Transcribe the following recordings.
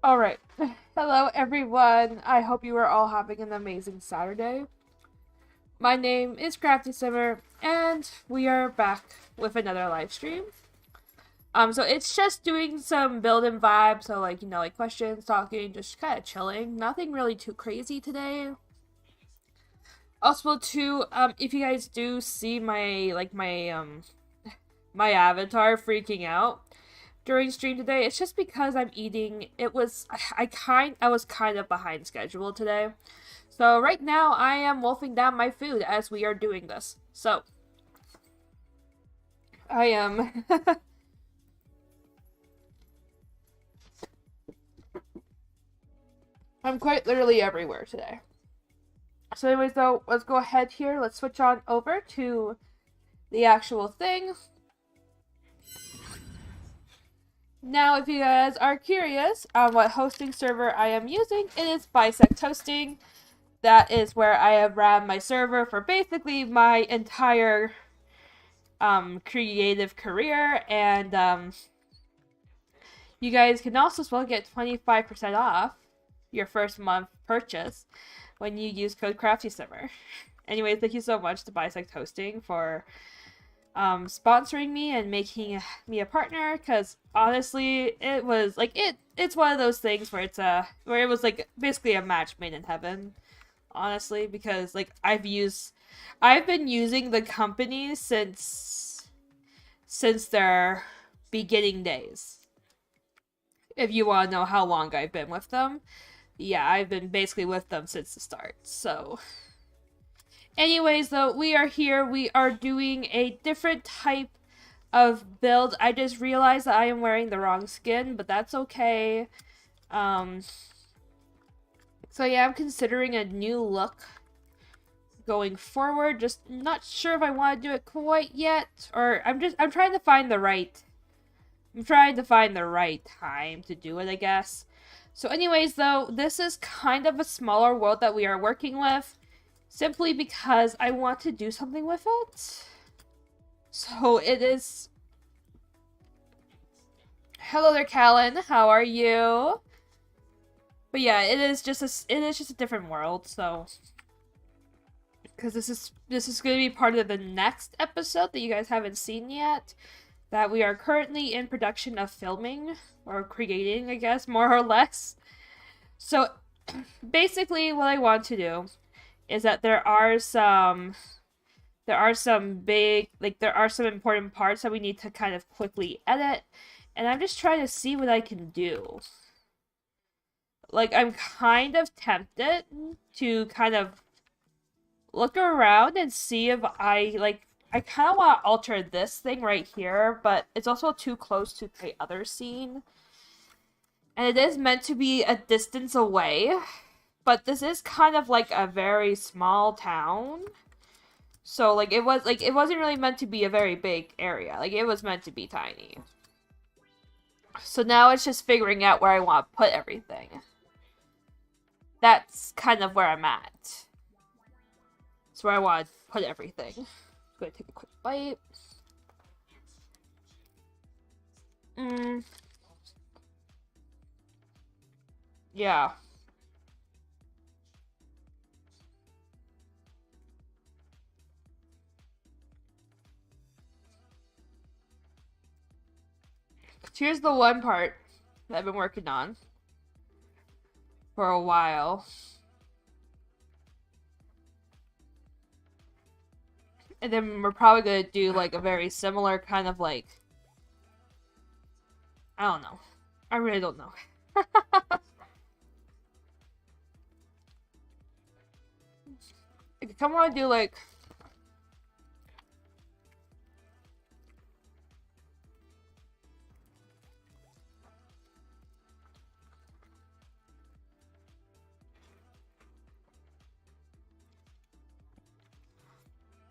Alright. Hello, everyone. I hope you are all having an amazing Saturday. My name is Crafty Simmer, and we are back with another live stream. So it's just doing some build-in vibes, so like questions, talking, just kind of chilling. Nothing really too crazy today. Also, too, if you guys do see my avatar freaking out during stream today, it's just because I'm eating. I was kind of behind schedule today. So right now I am wolfing down my food as we are doing this. So I am I'm quite literally everywhere today. So anyways though, let's go ahead here. Let's switch on over to the actual thing. Now, if you guys are curious on what hosting server I am using, it is Bisect Hosting. That is where I have ran my server for basically my entire creative career, and you guys can also as well get 25% off your first month purchase when you use code CraftySimmer. Anyway, thank you so much to Bisect Hosting for sponsoring me and making me a partner, because honestly it was like it's one of those things where it was like basically a match made in heaven, honestly, because like I've been using the company since their beginning days. If you want to know how long I've been with them, yeah, I've been basically with them since the start. So anyways, though, we are here. We are doing a different type of build. I just realized that I am wearing the wrong skin, but that's okay. So yeah, I'm considering a new look going forward. Just not sure if I want to do it quite yet, or I'm trying to find the right time to do it, I guess. So anyways, though, this is kind of a smaller world that we are working with, simply because I want to do something with it. So it is... Hello there, Callan. How are you? But yeah, it is just a different world, so... Because this is going to be part of the next episode that you guys haven't seen yet, that we are currently in production of filming, or creating, I guess, more or less. So, basically, what I want to do is that there are some important parts that we need to kind of quickly edit, and I'm just trying to see what I can do. Like, I'm kind of tempted to kind of look around and see if I kind of want to alter this thing right here, but it's also too close to the other scene. And it is meant to be a distance away, but this is kind of like a very small town. So it wasn't really meant to be a very big area. Like, it was meant to be tiny. So now it's just figuring out where I want to put everything. That's kind of where I'm at. That's where I want to put everything. I'm gonna take a quick bite. Yeah. Here's the one part that I've been working on for a while. And then we're probably gonna do like a very similar kind of like... I don't know. I really don't know. I kind of want to do like...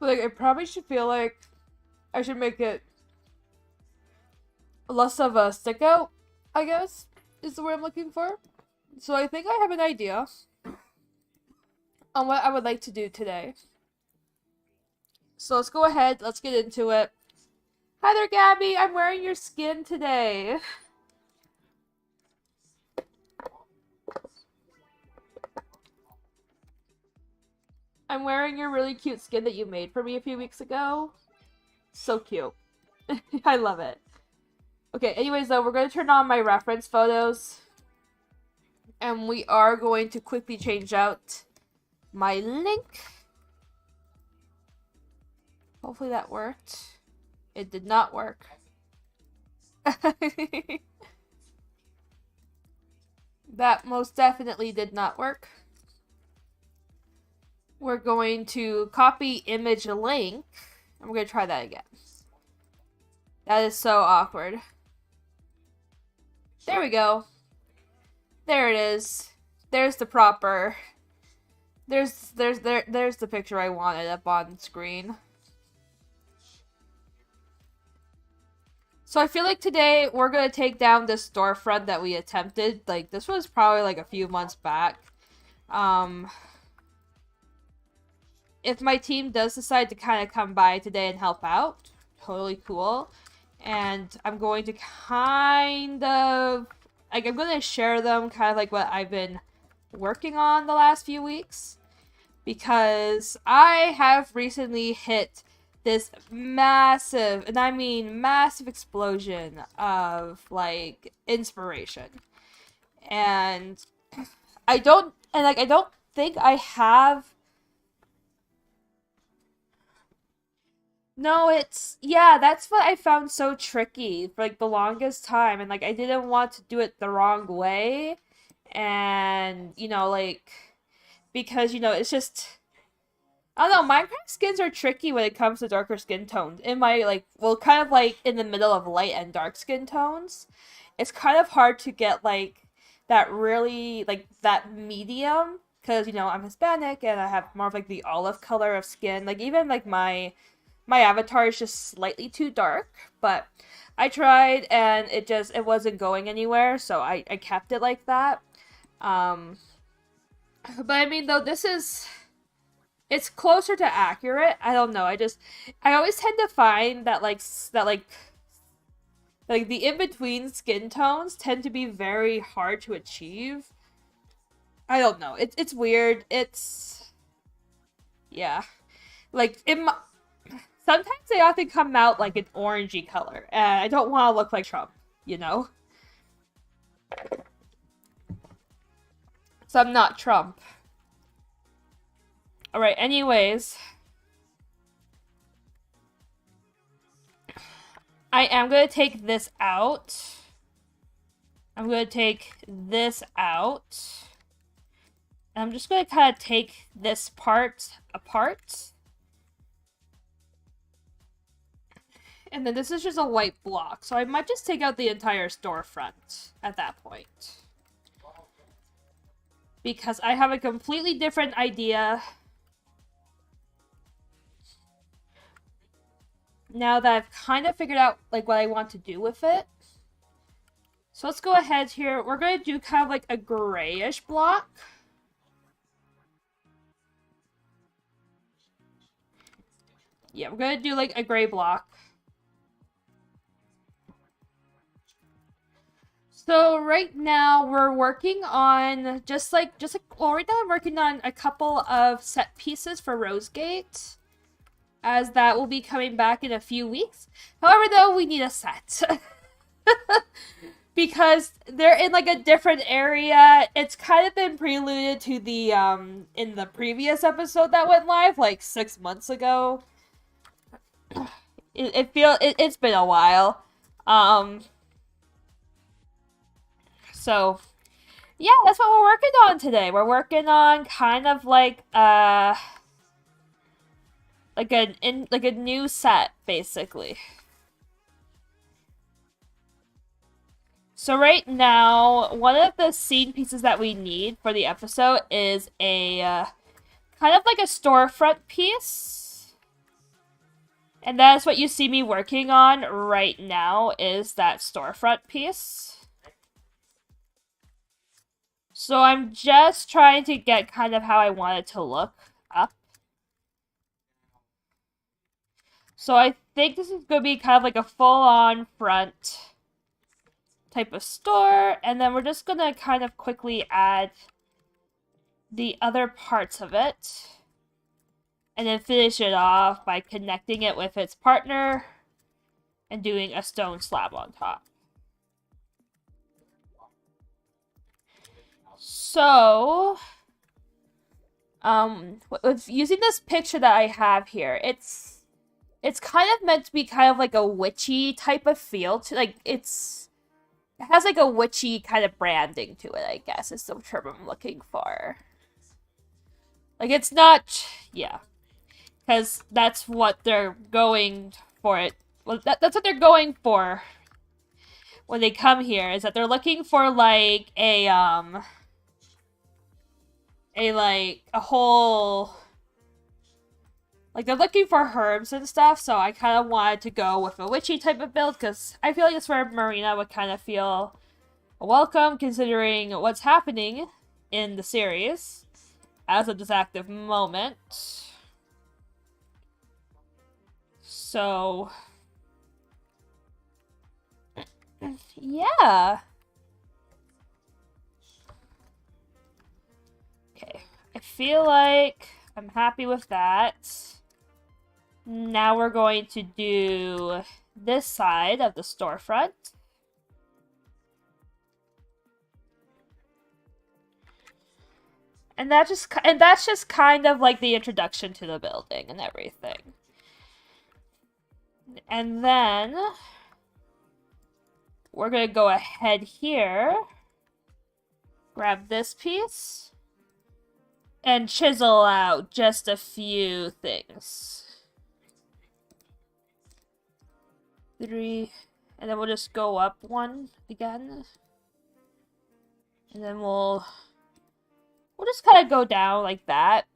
But like, I probably should feel like I should make it less of a stick out, I guess, is the word I'm looking for. So I think I have an idea on what I would like to do today. So let's go ahead, let's get into it. Hi there, Gabby! I'm wearing your skin today. I'm wearing your really cute skin that you made for me a few weeks ago. So cute. I love it. Okay, anyways though, we're going to turn on my reference photos. And we are going to quickly change out my link. Hopefully that worked. It did not work. That most definitely did not work. We're going to copy image link. And we're going to try that again. That is so awkward. There we go. There it is. There's the proper. There's the picture I wanted up on screen. So I feel like today we're gonna take down this storefront that we attempted. Like, this was probably like a few months back. If my team does decide to kind of come by today and help out, totally cool. And I'm going to kind of, like, I'm going to share them kind of like what I've been working on the last few weeks. Because I have recently hit this massive, and I mean massive explosion of, like, inspiration. And I don't think I have. No, yeah, that's what I found so tricky for, like, the longest time. And, like, I didn't want to do it the wrong way. And, you know, like, because, you know, it's just, I don't know, Minecraft skins are tricky when it comes to darker skin tones. In my, like, well, kind of, like, in the middle of light and dark skin tones, it's kind of hard to get, like, that really, like, that medium. Because, you know, I'm Hispanic and I have more of, like, the olive color of skin. Like, even, like, my avatar is just slightly too dark, but I tried and it wasn't going anywhere, so I kept it like that. But I mean, though, it's closer to accurate. I don't know. I always tend to find that like the in-between skin tones tend to be very hard to achieve. I don't know. It's weird. Yeah. Like, sometimes they often come out like an orangey color, and I don't want to look like Trump, you know? So I'm not Trump. Alright, anyways. I am going to take this out. I'm going to take this out. And I'm just going to kind of take this part apart. And then this is just a white block, so I might just take out the entire storefront at that point. Because I have a completely different idea now that I've kind of figured out, like, what I want to do with it. So let's go ahead here. We're going to do kind of like a grayish block. Yeah, we're going to do like a gray block. So right now we're working on well, right now I'm working on a couple of set pieces for RoseGate, as that will be coming back in a few weeks. However, though, we need a set. Because they're in like a different area. It's kind of been preluded to the in the previous episode that went live like 6 months ago. It's been a while. So, yeah, that's what we're working on today. We're working on kind of like a new set, basically. So right now, one of the scene pieces that we need for the episode is a kind of like a storefront piece. And that's what you see me working on right now, is that storefront piece. So I'm just trying to get kind of how I want it to look up. So I think this is going to be kind of like a full-on front type of store. And then we're just going to kind of quickly add the other parts of it. And then finish it off by connecting it with its partner and doing a stone slab on top. So, with using this picture that I have here, it's kind of meant to be kind of like a witchy type of feel to, like, it has like a witchy kind of branding to it, I guess is the term I'm looking for. Like, it's not, yeah, because that's what they're going for it. Well, that's what they're going for when they come here, is that they're looking for like a whole, like, they're looking for herbs and stuff, so I kind of wanted to go with a witchy type of build, because I feel like it's where Marina would kind of feel welcome, considering what's happening in the series as of this active moment. So, yeah. Okay, I feel like I'm happy with that. Now we're going to do this side of the storefront. And that's just kind of like the introduction to the building and everything. And then we're going to go ahead here, grab this piece, and chisel out just a few things. 3, and then we'll just go up 1 again. And then we'll just kind of go down like that.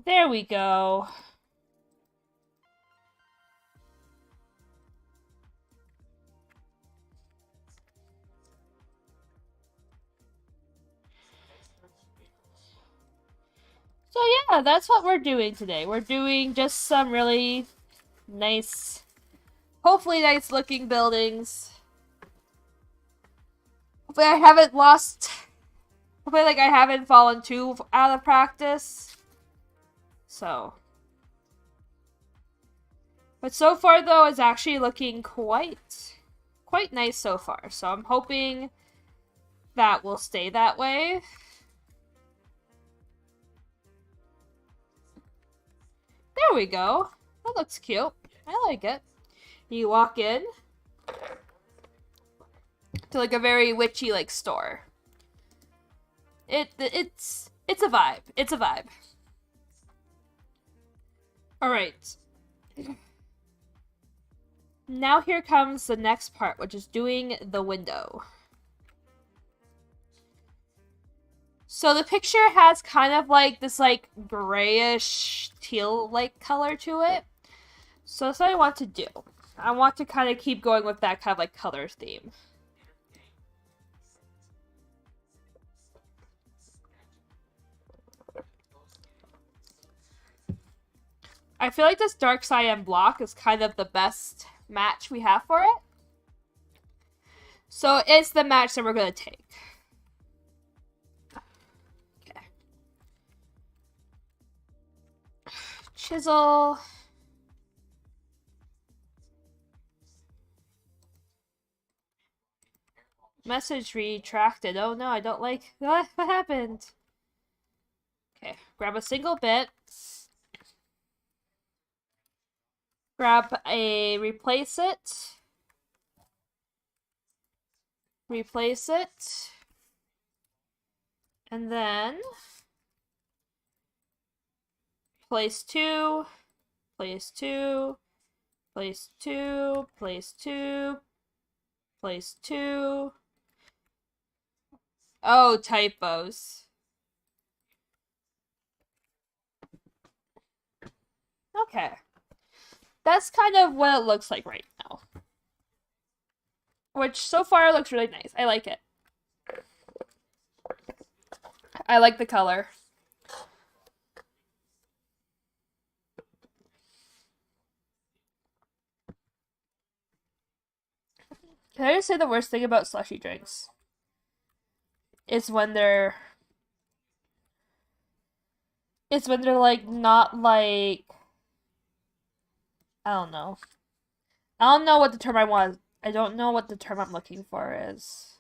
There we go. So yeah, that's what we're doing today. We're doing just some really nice, hopefully nice looking buildings. Hopefully I haven't I haven't fallen too out of practice. So. But so far though, it's actually looking quite nice so far. So I'm hoping that will stay that way. There we go. That looks cute. I like it. You walk in to like a very witchy like store. It's a vibe. It's a vibe. All right. Now here comes the next part, which is doing the window. So the picture has kind of like this like grayish teal like color to it. So that's what I want to do. I want to kind of keep going with that kind of like color theme. I feel like this dark cyan block is kind of the best match we have for it. So it's the match that we're going to take. Okay. Chisel. Message retracted. Oh no, I don't like... What happened? Okay, grab a single bit. Grab a... Replace it. Replace it. And then... Place 2. Place 2. Place 2. Place 2. Place 2. Oh, typos. Okay. That's kind of what it looks like right now. Which, so far, looks really nice. I like it. I like the color. Can I just say the worst thing about slushy drinks? It's when they're like not like I don't know. I don't know what the term I want. I don't know what the term I'm looking for is.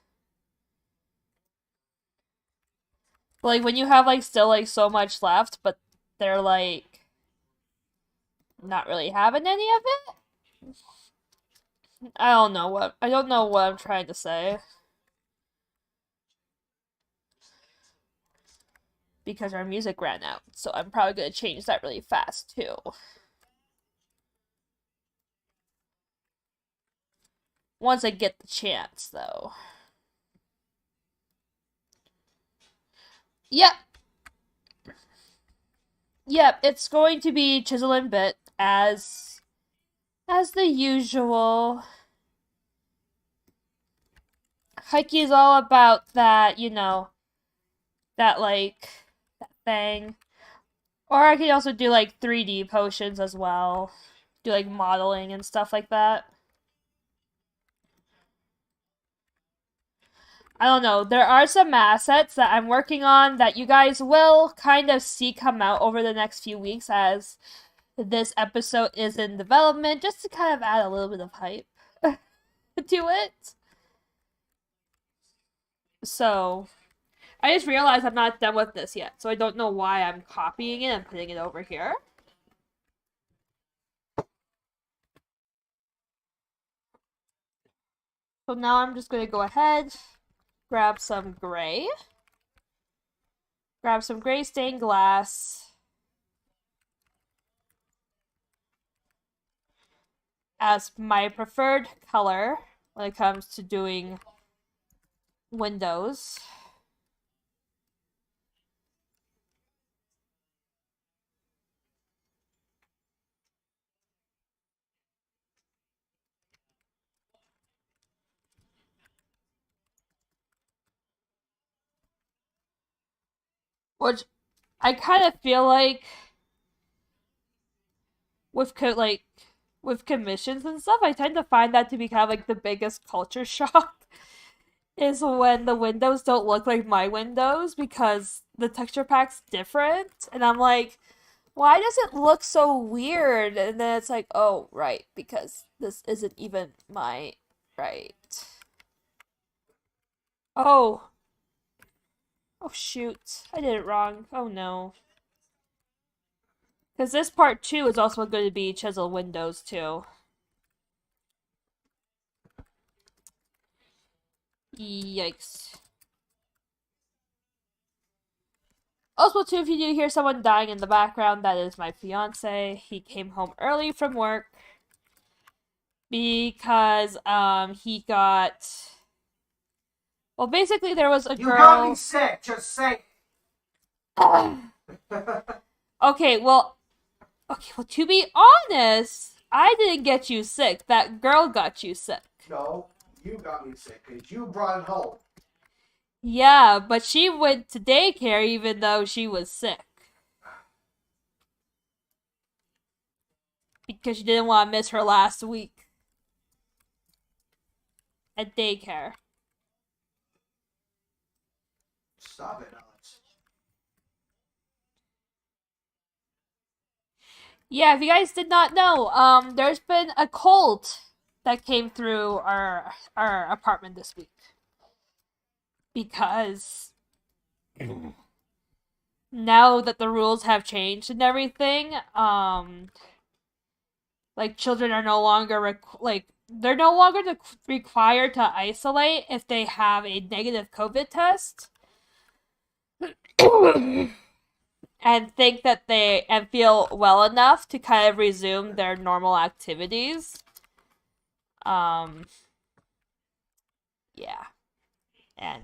But like when you have like still like so much left, but they're like not really having any of it. I don't know what I'm trying to say. Because our music ran out, so I'm probably gonna change that really fast too. Once I get the chance, though. Yep. Yep, it's going to be Chisel and Bit as the usual. Hikey is all about that, you know, that like that thing. Or I could also do like 3D potions as well. Do like modeling and stuff like that. I don't know. There are some assets that I'm working on that you guys will kind of see come out over the next few weeks as this episode is in development, just to kind of add a little bit of hype to it. So, I just realized I'm not done with this yet, so I don't know why I'm copying it and putting it over here. So now I'm just going to go ahead, grab some gray stained glass as my preferred color when it comes to doing windows. Which I kind of feel like with with commissions and stuff, I tend to find that to be kind of like the biggest culture shock is when the windows don't look like my windows because the texture pack's different, and I'm like, why does it look so weird? And then it's like, oh, right, because this isn't even my right. Oh. Oh shoot. I did it wrong. Oh no. Because this part 2 is also going to be chisel windows too. Yikes. Also, too, if you do hear someone dying in the background, that is my fiance. He came home early from work because he got. Well, basically, there was a girl. You got me sick. Just say. Okay, well, to be honest, I didn't get you sick. That girl got you sick. No, you got me sick because you brought it home. Yeah, but she went to daycare even though she was sick. Because she didn't want to miss her last week at daycare. Stop it, Alex. Yeah, if you guys did not know, there's been a cold that came through our apartment this week. Because now that the rules have changed and everything, like children are no longer they're no longer required to isolate if they have a negative COVID test. And think that and feel well enough to kind of resume their normal activities. Yeah. And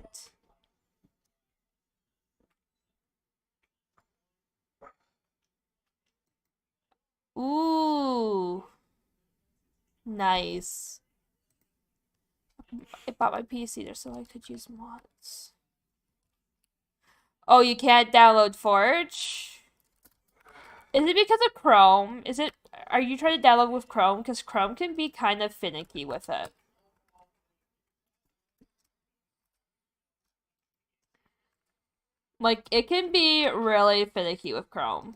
ooh. Nice. I bought my PC there so I could use mods. Oh, you can't download Forge? Is it because of Chrome? Are you trying to download with Chrome? Because Chrome can be kind of finicky with it. Like, it can be really finicky with Chrome.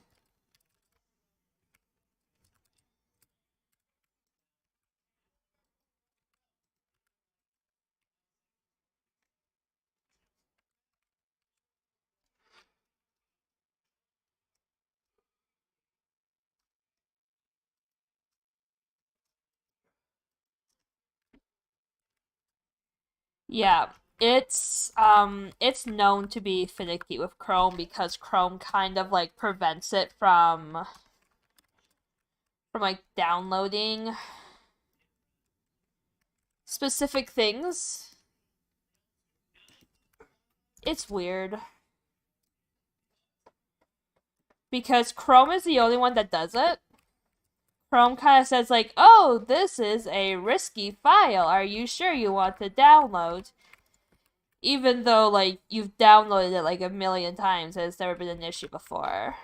Yeah, it's known to be finicky with Chrome because Chrome kind of like prevents it from like downloading specific things. It's weird because Chrome is the only one that does it. Chrome kind of says like, "Oh, this is a risky file. Are you sure you want to download?" Even though like you've downloaded it like a million times, and it's never been an issue before.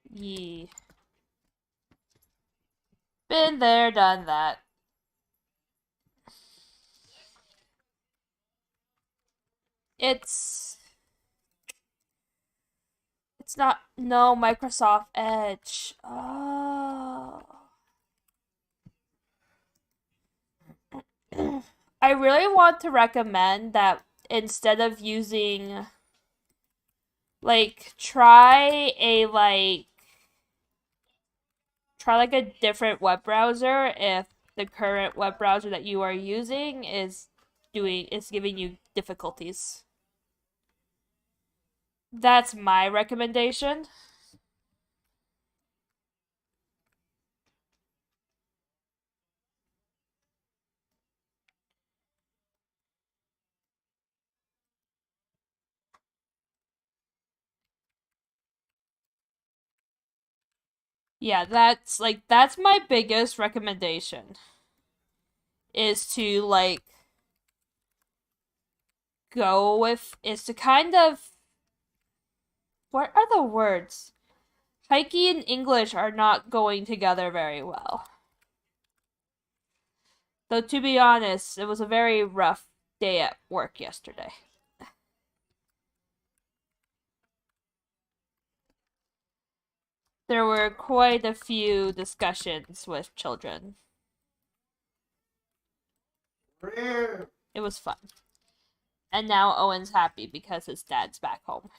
Yee. Been there, done that. It's not, no, Microsoft Edge. Oh. I really want to recommend that instead of using like try like a different web browser if the current web browser that you are using is giving you difficulties. That's my recommendation. Yeah, that's my biggest recommendation is to like go with is to kind of what are the words? Heike and English are not going together very well. Though to be honest, it was a very rough day at work yesterday. There were quite a few discussions with children. It was fun. And now Owen's happy because his dad's back home.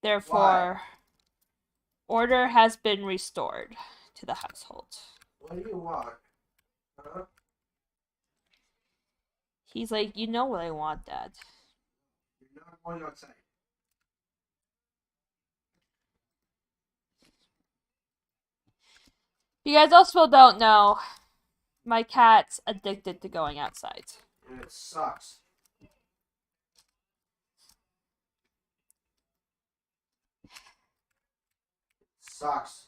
Therefore, order has been restored to the household. What do you want? Huh? He's like, you know what I want, Dad. You're not going outside. You guys also don't know, my cat's addicted to going outside. And it sucks. Sucks.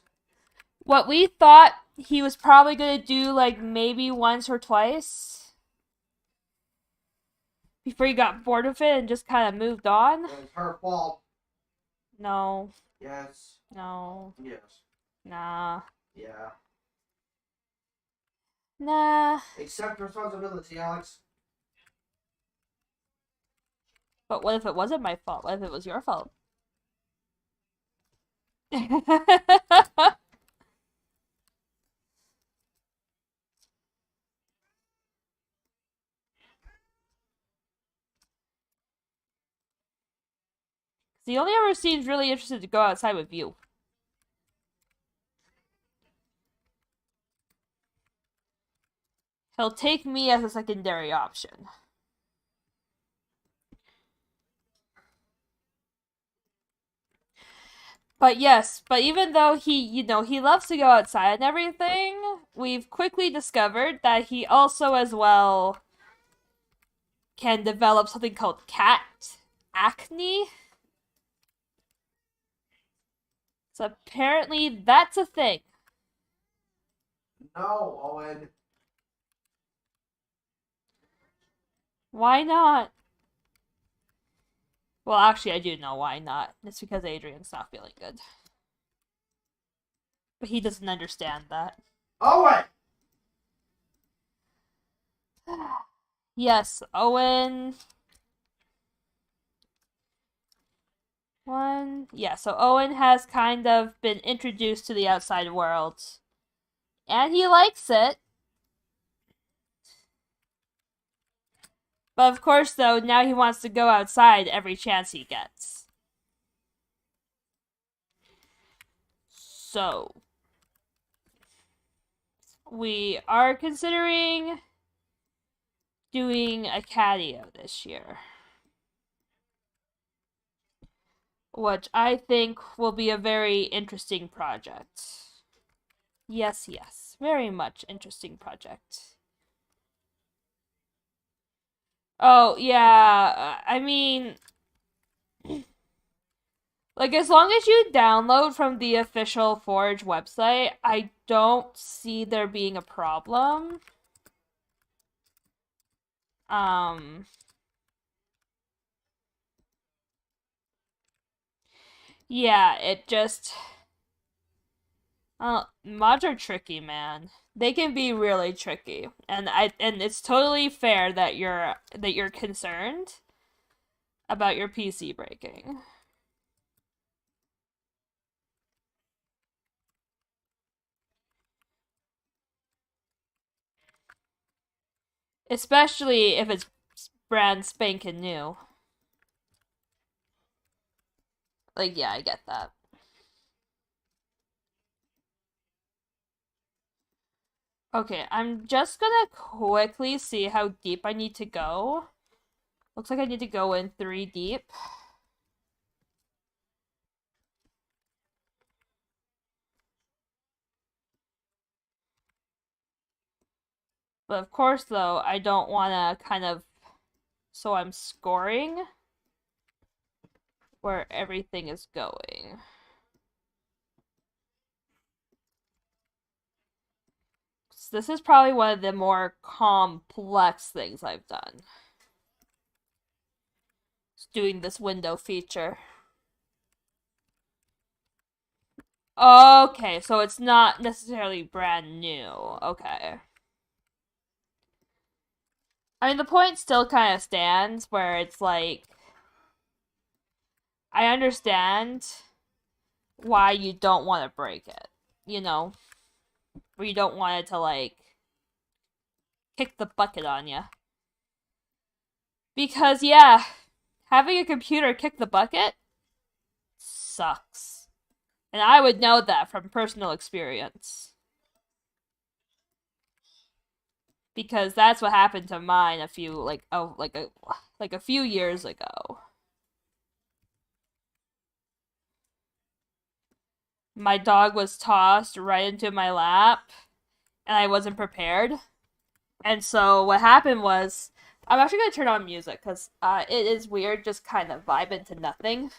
What we thought he was probably gonna do like maybe once or twice before he got bored of it and just kind of moved on. It's her fault. No. Yes. No. Yes. Nah. Yeah. Nah. Accept responsibility, Alex. But what if it wasn't my fault? What if it was your fault? He only ever seems really interested to go outside with you. He'll take me as a secondary option. But yes, but even though he loves to go outside and everything, we've quickly discovered that he also as well can develop something called cat acne. So apparently that's a thing. No, Owen. Why not? Well, actually, I do know why not. It's because Adrian's not feeling good. But he doesn't understand that. Owen! Yes, Owen. One. Yeah, so Owen has kind of been introduced to the outside world. And he likes it. But of course, though, now he wants to go outside every chance he gets. So, we are considering doing a catio this year, which I think will be a very interesting project. Yes, yes, very much interesting project. Oh, yeah, I mean, like, as long as you download from the official Forge website, I don't see there being a problem. Yeah, it just mods are tricky, man. They can be really tricky. And it's totally fair that you're concerned about your PC breaking. Especially if it's brand spanking new. Like, yeah, I get that. Okay, I'm just gonna quickly see how deep I need to go. Looks like I need to go in 3 deep. But of course, though, I don't want to kind of... So I'm scoring where everything is going. This is probably one of the more complex things I've done. It's doing this window feature. Okay, so it's not necessarily brand new. Okay. I mean, the point still kind of stands where it's like, I understand why you don't want to break it, you know? Where you don't want it to, like, kick the bucket on you. Because, yeah, having a computer kick the bucket sucks. And I would know that from personal experience. Because that's what happened to mine a few, like a few years ago. My dog was tossed right into my lap, and I wasn't prepared. And so what happened was, I'm actually gonna turn on music because it is weird just kind of vibing to nothing.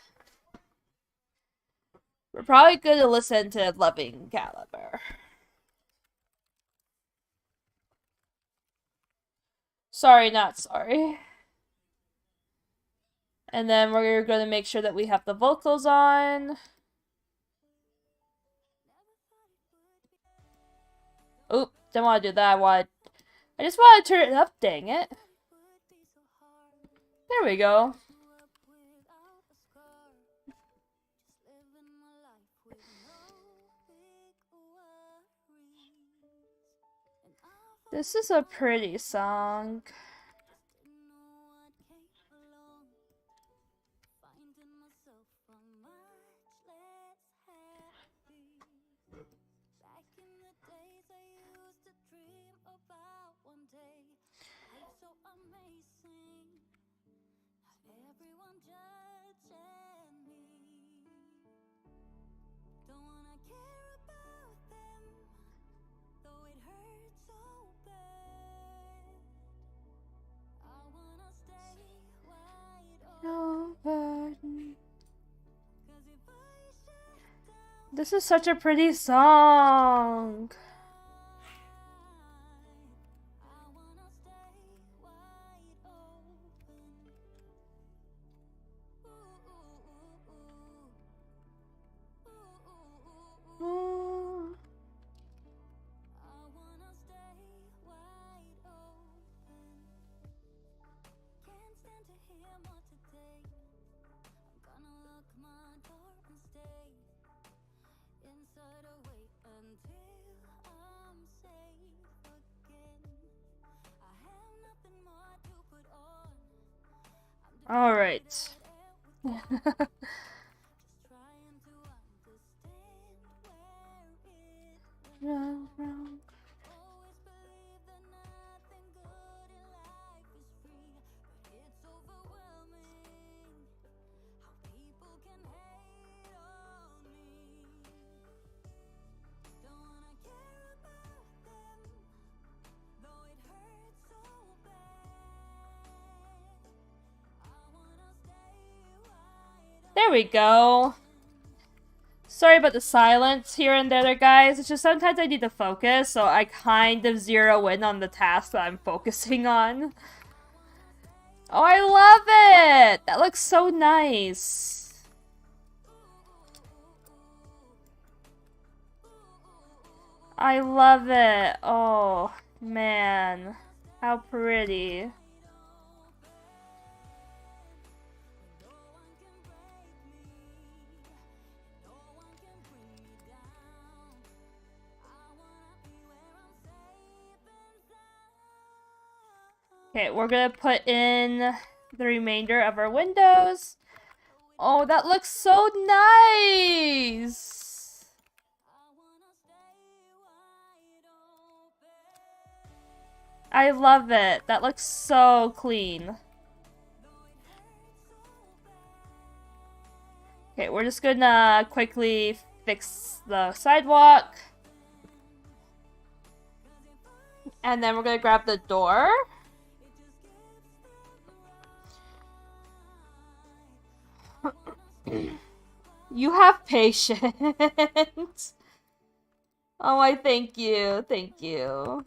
We're probably gonna listen to Loving Caliber. Sorry, not sorry. And then we're gonna make sure that we have the vocals on. Oop, don't want to do that. I just want to turn it up, dang it. There we go. This is a pretty song. This is such a pretty song. Alright. There we go. Sorry about the silence here and there, guys. It's just sometimes I need to focus, so I kind of zero in on the task that I'm focusing on. Oh, I love it! That looks so nice. I love it. Oh, man. How pretty. Okay, we're gonna put in the remainder of our windows. Oh, that looks so nice! I love it. That looks so clean. Okay, we're just gonna quickly fix the sidewalk. And then we're gonna grab the door. You have patience. Oh, I thank you. Thank you.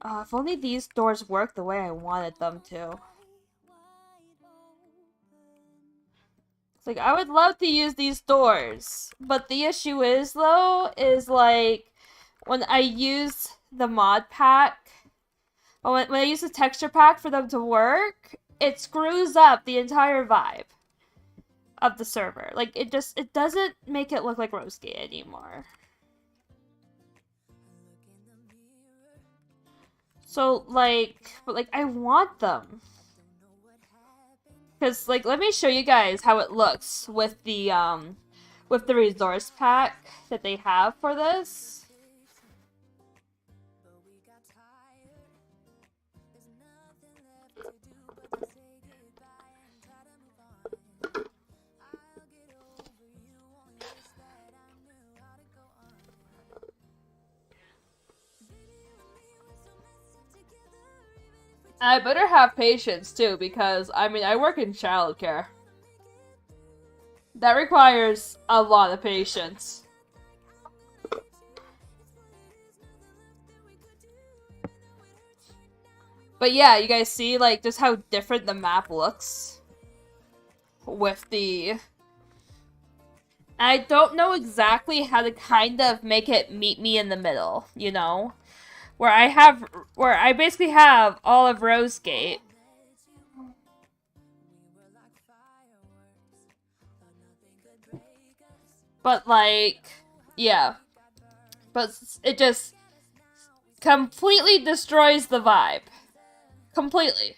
If only these doors worked the way I wanted them to. It's like, I would love to use these doors. But the issue is, though, is like, when I use the mod pack, or when I use the texture pack for them to work, it screws up the entire vibe of the server. Like, it doesn't make it look like RoseGate anymore. So, like, but like, I want them. Because, like, let me show you guys how it looks with the resource pack that they have for this. I better have patience, too, because, I mean, I work in childcare. That requires a lot of patience. But yeah, you guys see, like, just how different the map looks with the... I don't know exactly how to kind of make it meet me in the middle, you know? Where I basically have all of RoseGate. But, like, yeah. But it just completely destroys the vibe. Completely.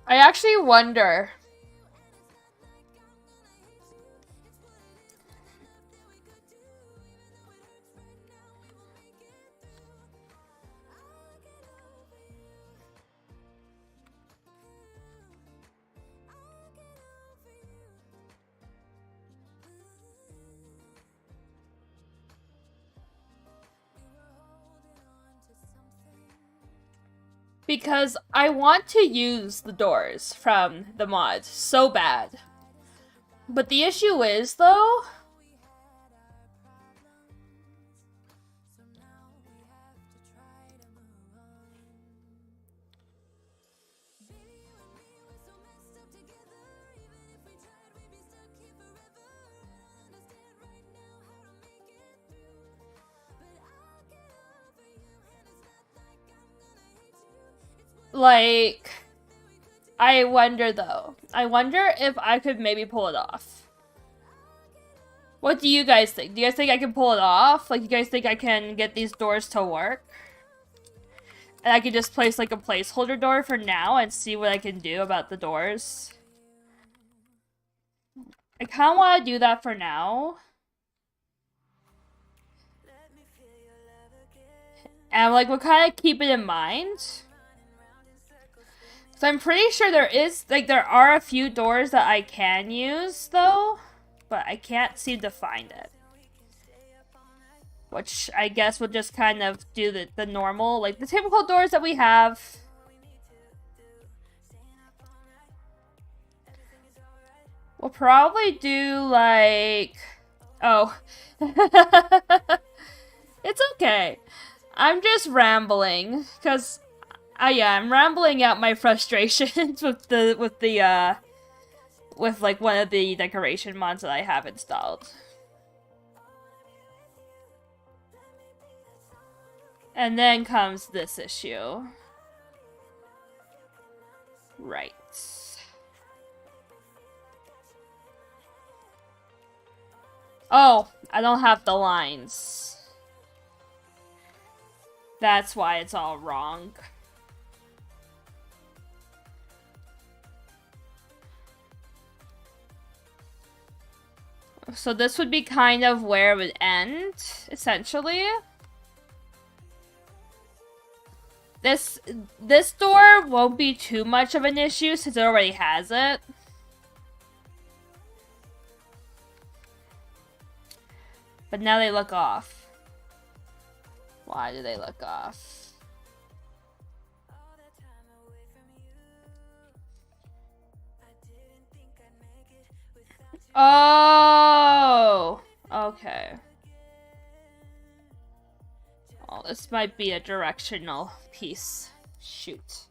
I actually wonder. Because I want to use the doors from the mod so bad. But the issue is, though... like, I wonder though. I wonder if I could maybe pull it off. What do you guys think? Do you guys think I can pull it off? Like, you guys think I can get these doors to work? And I could just place like a placeholder door for now and see what I can do about the doors. I kind of want to do that for now. And like, we'll kind of keep it in mind. So I'm pretty sure there are a few doors that I can use though, but I can't seem to find it. Which I guess will just kind of do the normal, like the typical doors that we have. We'll probably do like... Oh. It's okay. I'm just rambling, because... yeah, I'm rambling out my frustrations with like one of the decoration mods that I have installed. And then comes this issue. Right. Oh, I don't have the lines. That's why it's all wrong. So this would be kind of where it would end, essentially. This door won't be too much of an issue since it already has it. But now they look off. Why do they look off? Oh! Okay. Oh, this might be a directional piece. Shoot.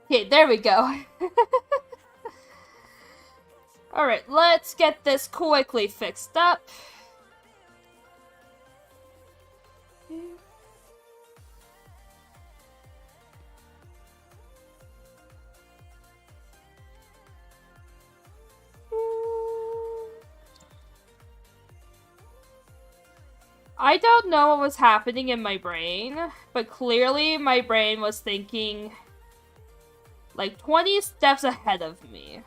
Okay, there we go. Alright, let's get this quickly fixed up. I don't know what was happening in my brain, but clearly my brain was thinking like 20 steps ahead of me.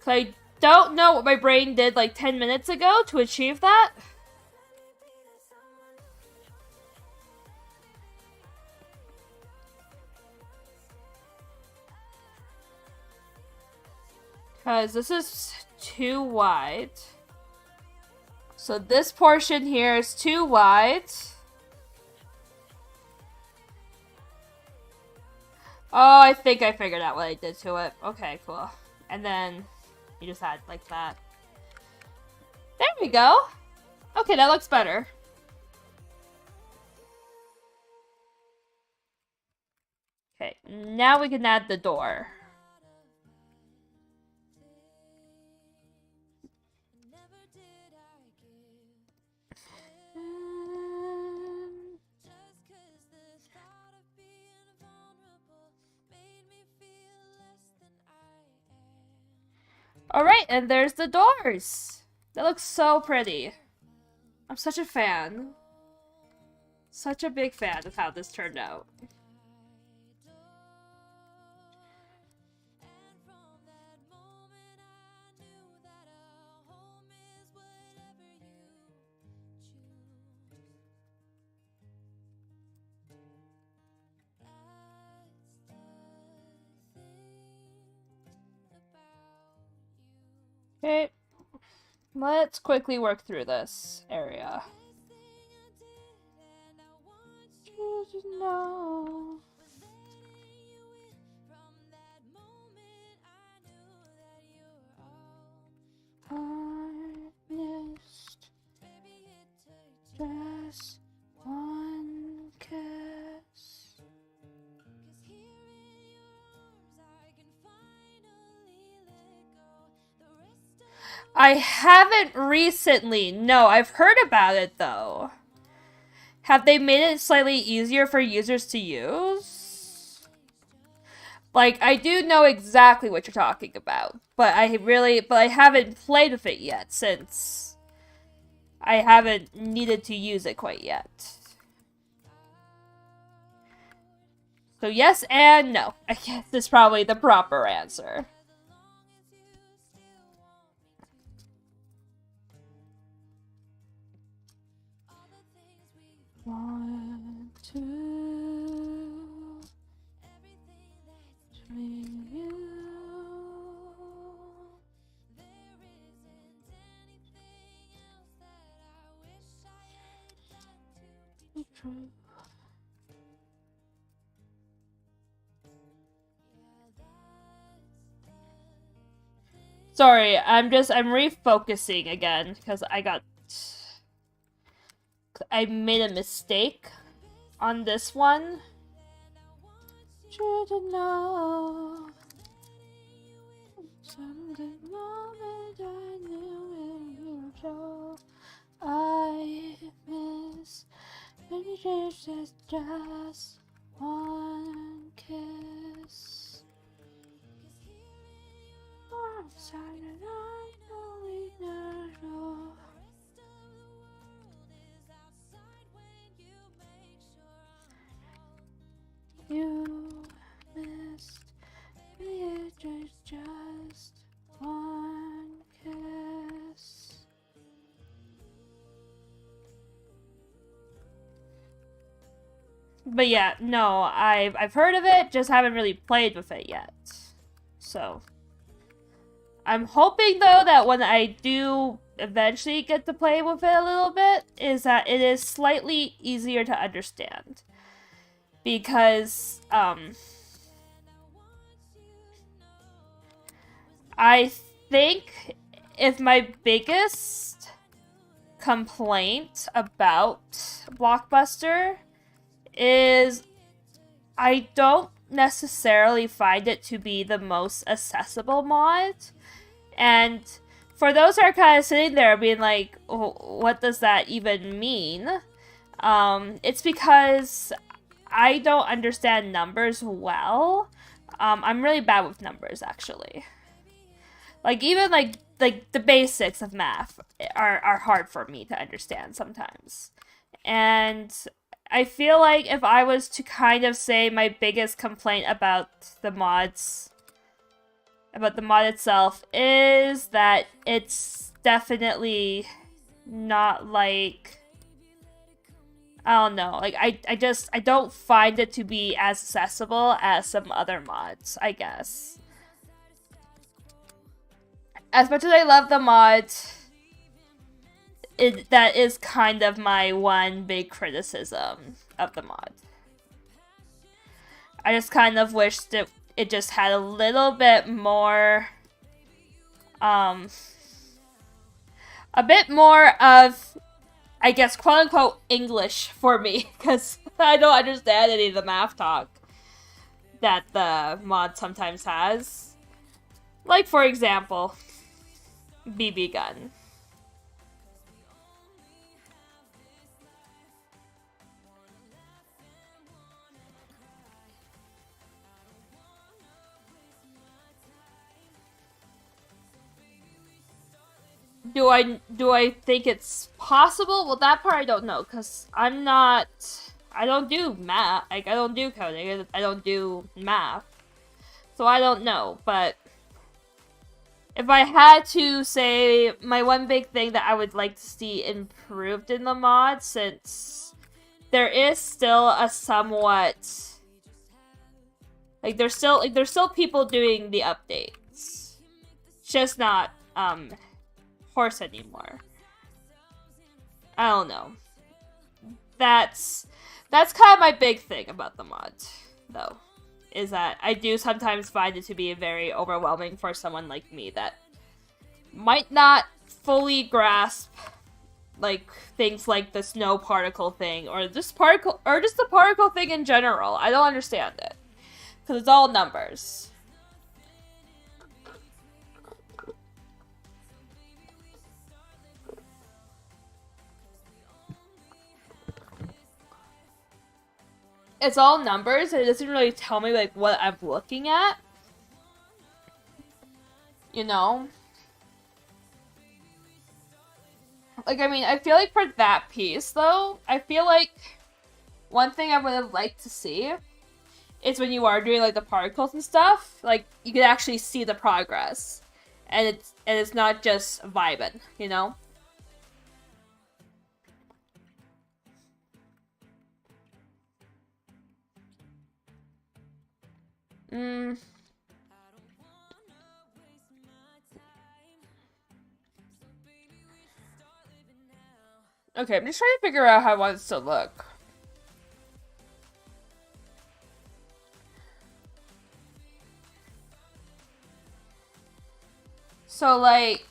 So I don't know what my brain did like 10 minutes ago to achieve that. Because this is too wide. So this portion here is too wide. Oh, I think I figured out what I did to it. Okay, cool. And then you just add like that. There we go. Okay, that looks better. Okay, now we can add the door. Alright, and there's the doors! That looks so pretty. I'm such a fan. Such a big fan of how this turned out. Okay. Let's quickly work through this area. No. I missed just one kiss. I haven't recently. No, I've heard about it though. Have they made it slightly easier for users to use? Like, I do know exactly what you're talking about, but I haven't played with it yet since I haven't needed to use it quite yet. So yes and no. I guess is probably the proper answer. One, two, between you. True. Sorry, I'm refocusing again because I made a mistake on this one. Should know. Some good moment I knew you were I miss finishes just one kiss. I'm sorry that I only know. You missed me, just one kiss. But yeah, no, I've heard of it, just haven't really played with it yet. So I'm hoping though that when I do eventually get to play with it a little bit, is that it is slightly easier to understand. Because I think if my biggest complaint about Blockbuster is I don't necessarily find it to be the most accessible mod. And for those who are kind of sitting there being like, oh, what does that even mean? It's because I don't understand numbers well. I'm really bad with numbers, actually. Like, even, like the basics of math are hard for me to understand sometimes. And I feel like if I was to kind of say my biggest complaint about the mod itself is that it's definitely not like, I don't know, like I don't find it to be as accessible as some other mods, I guess. As much as I love the mod, that is kind of my one big criticism of the mod. I just kind of wish that it just had a little bit more, a bit more of, I guess, quote-unquote English for me, because I don't understand any of the math talk that the mod sometimes has. Like, for example, BB gun. Do I think it's possible? Well, that part I don't know, because I don't do math. Like, I don't do coding. I don't do math. So I don't know, but if I had to say my one big thing that I would like to see improved in the mod, since there is still a somewhat, like, there's still people doing the updates. It's just not horse anymore. I don't know. That's kind of my big thing about the mod, though, is that I do sometimes find it to be very overwhelming for someone like me that might not fully grasp like things like the snow particle thing or just the particle thing in general. I don't understand it because it's all numbers. It's all numbers, and it doesn't really tell me, like, what I'm looking at. You know? Like, I mean, I feel like for that piece, though, I feel like one thing I would have liked to see is when you are doing, like, the particles and stuff, like, you can actually see the progress. And it's not just vibing, you know? Okay, I'm just trying to figure out how I want this to look. So, like,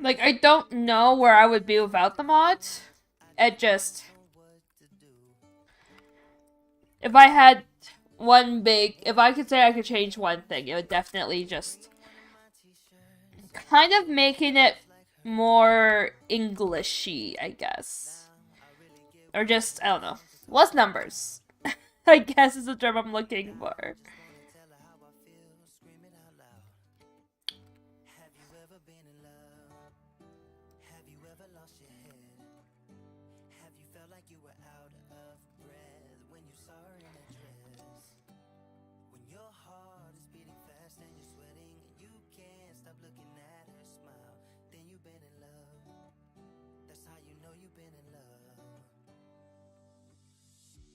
like, I don't know where I would be without the mod. It just... If I had if I could say I could change one thing, it would definitely just... kind of making it more Englishy, I guess. Or just, I don't know. Less numbers. I guess is the term I'm looking for.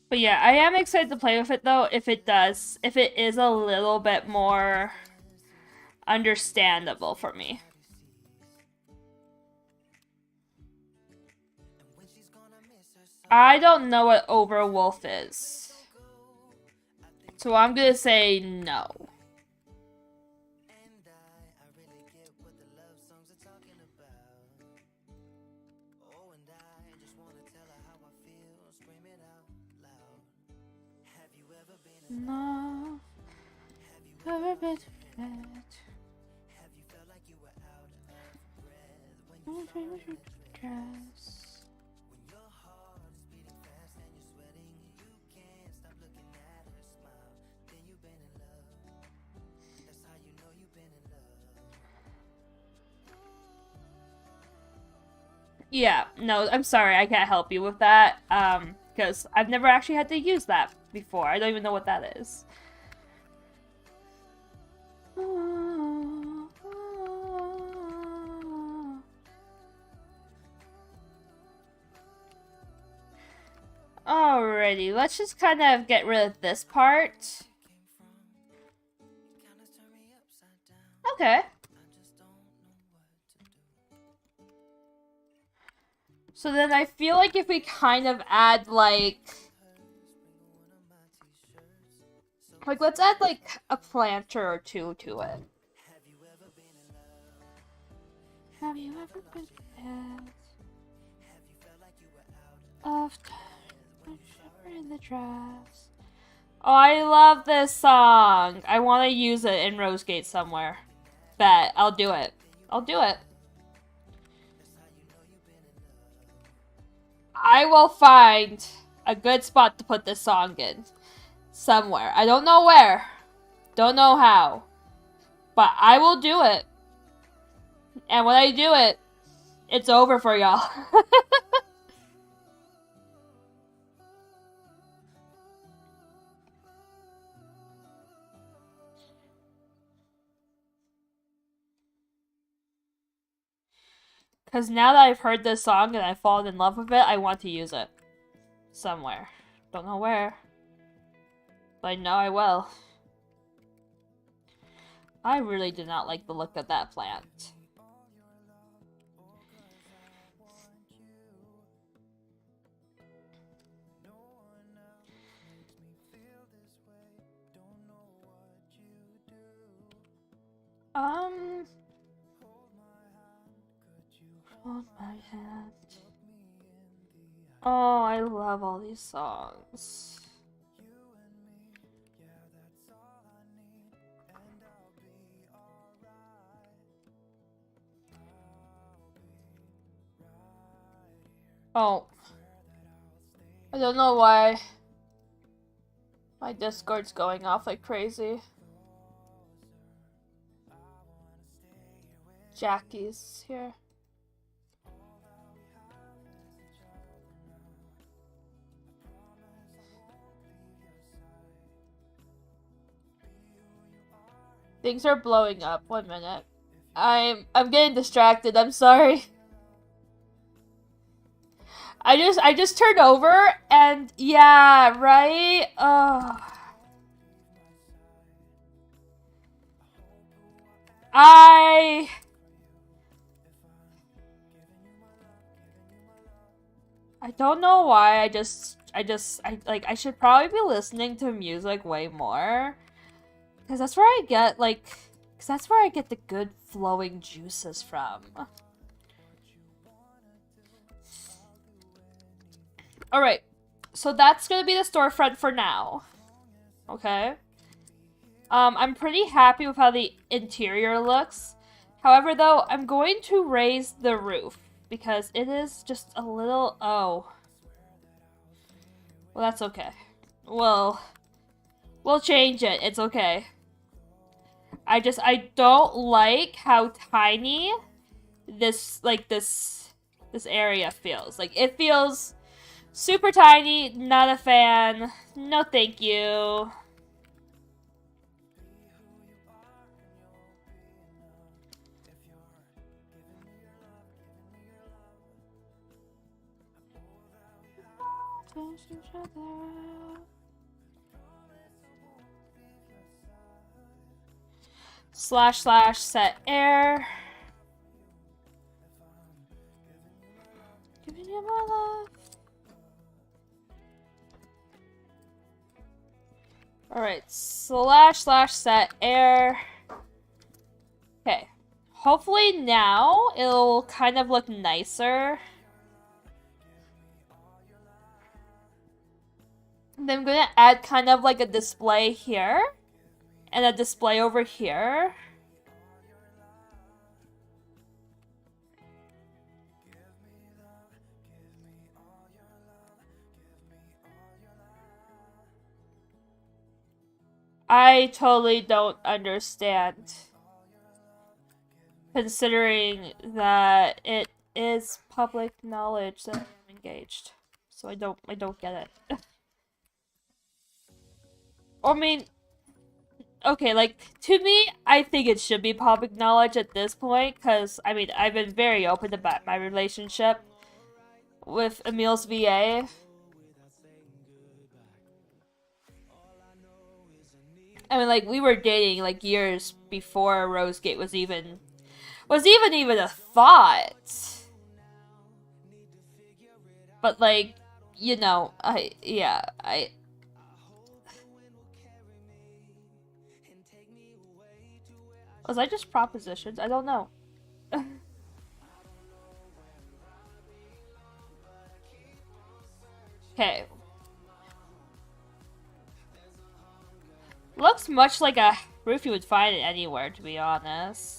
But yeah, I am excited to play with it, though, if it is a little bit more understandable for me. I don't know what Overwolf is. So I'm gonna say no. No, ever been to bed? Have you felt like you were out of breath when you saw your dress? When your heart is beating fast and you're sweating and you can't stop looking at her smile, then you've been in love. That's how you know you've been in love. Yeah, no, I'm sorry, I can't help you with that. Because I've never actually had to use that before. I don't even know what that is. Alrighty, let's just kind of get rid of this part. Okay. So then I feel like if we kind of add, like, let's add, like, a planter or two to it. Have you ever been bad? Of in the dress. Oh, I love this song. I want to use it in RoseGate somewhere. Bet. I'll do it. I'll do it. I will find a good spot to put this song in. Somewhere. I don't know where. Don't know how. But I will do it. And when I do it, it's over for y'all. Because now that I've heard this song and I've fallen in love with it, I want to use it. Somewhere. Don't know where. But I know I will. I really do not like the look of that plant. Hold my hand. Oh, I love all these songs. Oh. I don't know why my Discord's going off like crazy. Jackie's here. Things are blowing up. 1 minute. I'm getting distracted. I'm sorry. I just turned over and yeah, right? I don't know why. I should probably be listening to music way more. Cause that's where I get the good flowing juices from. Alright, so that's gonna be the storefront for now. Okay. I'm pretty happy with how the interior looks. However, though, I'm going to raise the roof because it is just a little... Oh. Well, that's okay. We'll change it. It's okay. I don't like how tiny this area feels. Like, it feels super tiny. Not a fan. No thank you. / set air. Giving you more love. Alright, / set air. Okay. Hopefully now it'll kind of look nicer. Then I'm gonna add kind of like a display here. And a display over here. I totally don't understand. Considering that it is public knowledge that I'm engaged. So I don't get it. I mean, okay, like, to me, I think it should be public knowledge at this point, because, I mean, I've been very open about my relationship with Emil's VA. I mean, like, we were dating, like, years before RoseGate was even a thought. But, like, you know, was I just propositioned? I don't know. Okay. Looks much like a roof you would find anywhere, to be honest.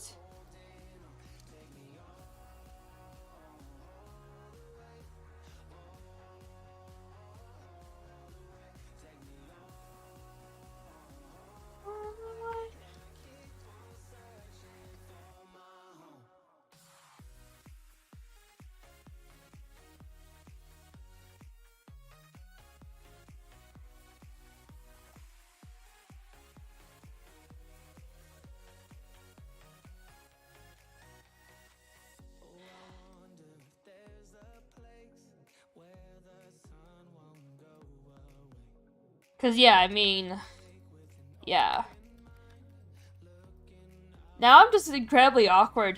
Cause yeah, I mean, yeah. Now I'm just incredibly awkward.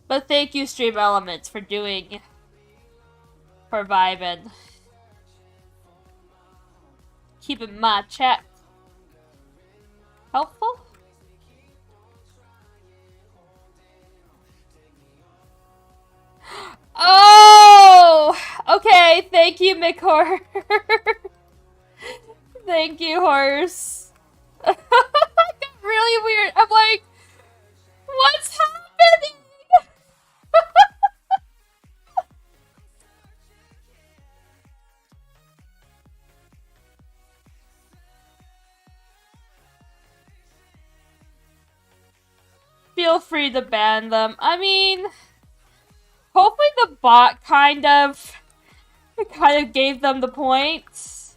But thank you, Stream Elements, for vibing. Keeping my chat helpful. Oh! Okay, thank you, McHorse. Thank you, horse. It got really weird. I'm like, what's happening? Feel free to ban them. I mean, hopefully the bot kind of gave them the points.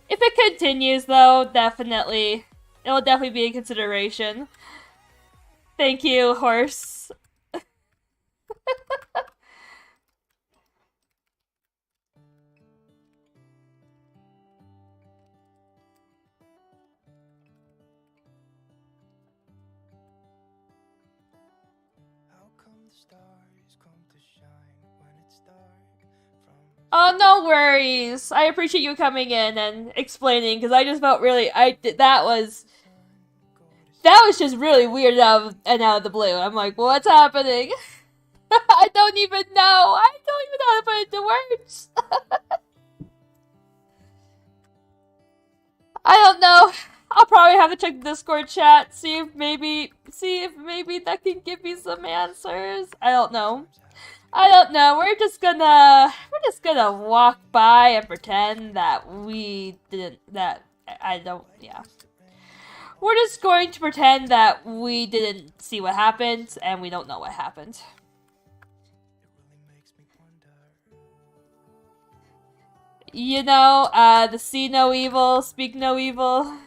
If it continues, though, definitely. It'll definitely be a consideration. Thank you, horse. Oh, no worries. I appreciate you coming in and explaining, because I just felt really, that was just really weird out of the blue. I'm like, what's happening? I don't even know. I don't even know how to put it into words. I don't know. I'll probably have to check the Discord chat, see if maybe that can give me some answers. I don't know. We're just gonna walk by and pretend that we didn't. Yeah. We're just going to pretend that we didn't see what happened and we don't know what happened. You know, the see no evil, speak no evil.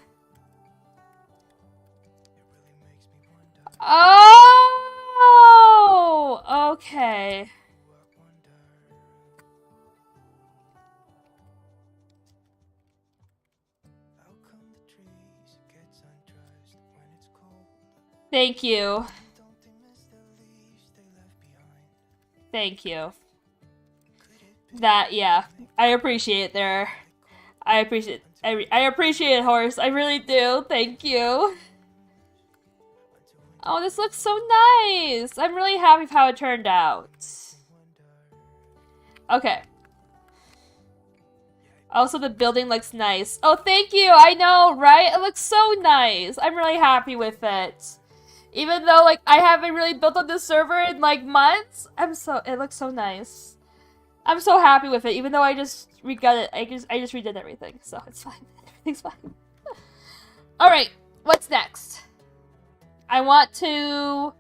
Oh, okay. Thank you. Thank you. That, yeah. I appreciate it there. I appreciate it, horse. I really do. Thank you. Oh, this looks so nice. I'm really happy with how it turned out. Okay. Also, the building looks nice. Oh, thank you. I know, right? It looks so nice. I'm really happy with it. Even though, like, I haven't really built up this server in, like, months, it looks so nice. I'm so happy with it, even though I just redid everything, so it's fine. Everything's fine. Alright, what's next? Now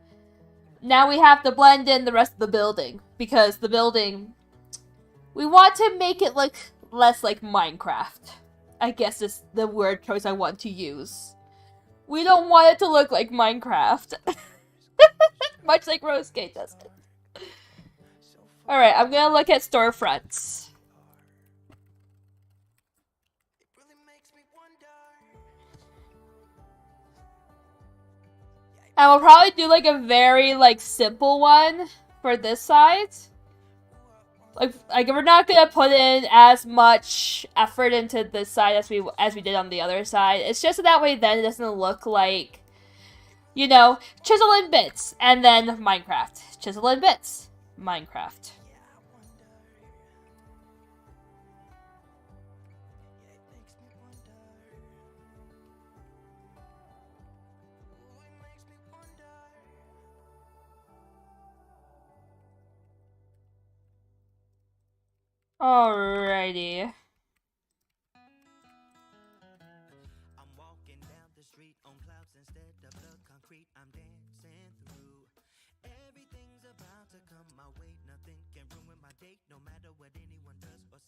we have to blend in the rest of the building, because the building, we want to make it look less like Minecraft. I guess is the word choice I want to use. We don't want it to look like Minecraft. Much like RoseGate does it. Alright, I'm gonna look at storefronts. And we'll probably do like a very like simple one for this side. Like we're not gonna put in as much effort into this side as we did on the other side. It's just so that way then it doesn't look like, you know, chisel and bits and then Minecraft. Chisel and bits. Minecraft. Alrighty. I'm walking down the street on clouds instead of the concrete I'm dancing through. Everything's about to come my way. Nothing can ruin my day, no matter what anyone does or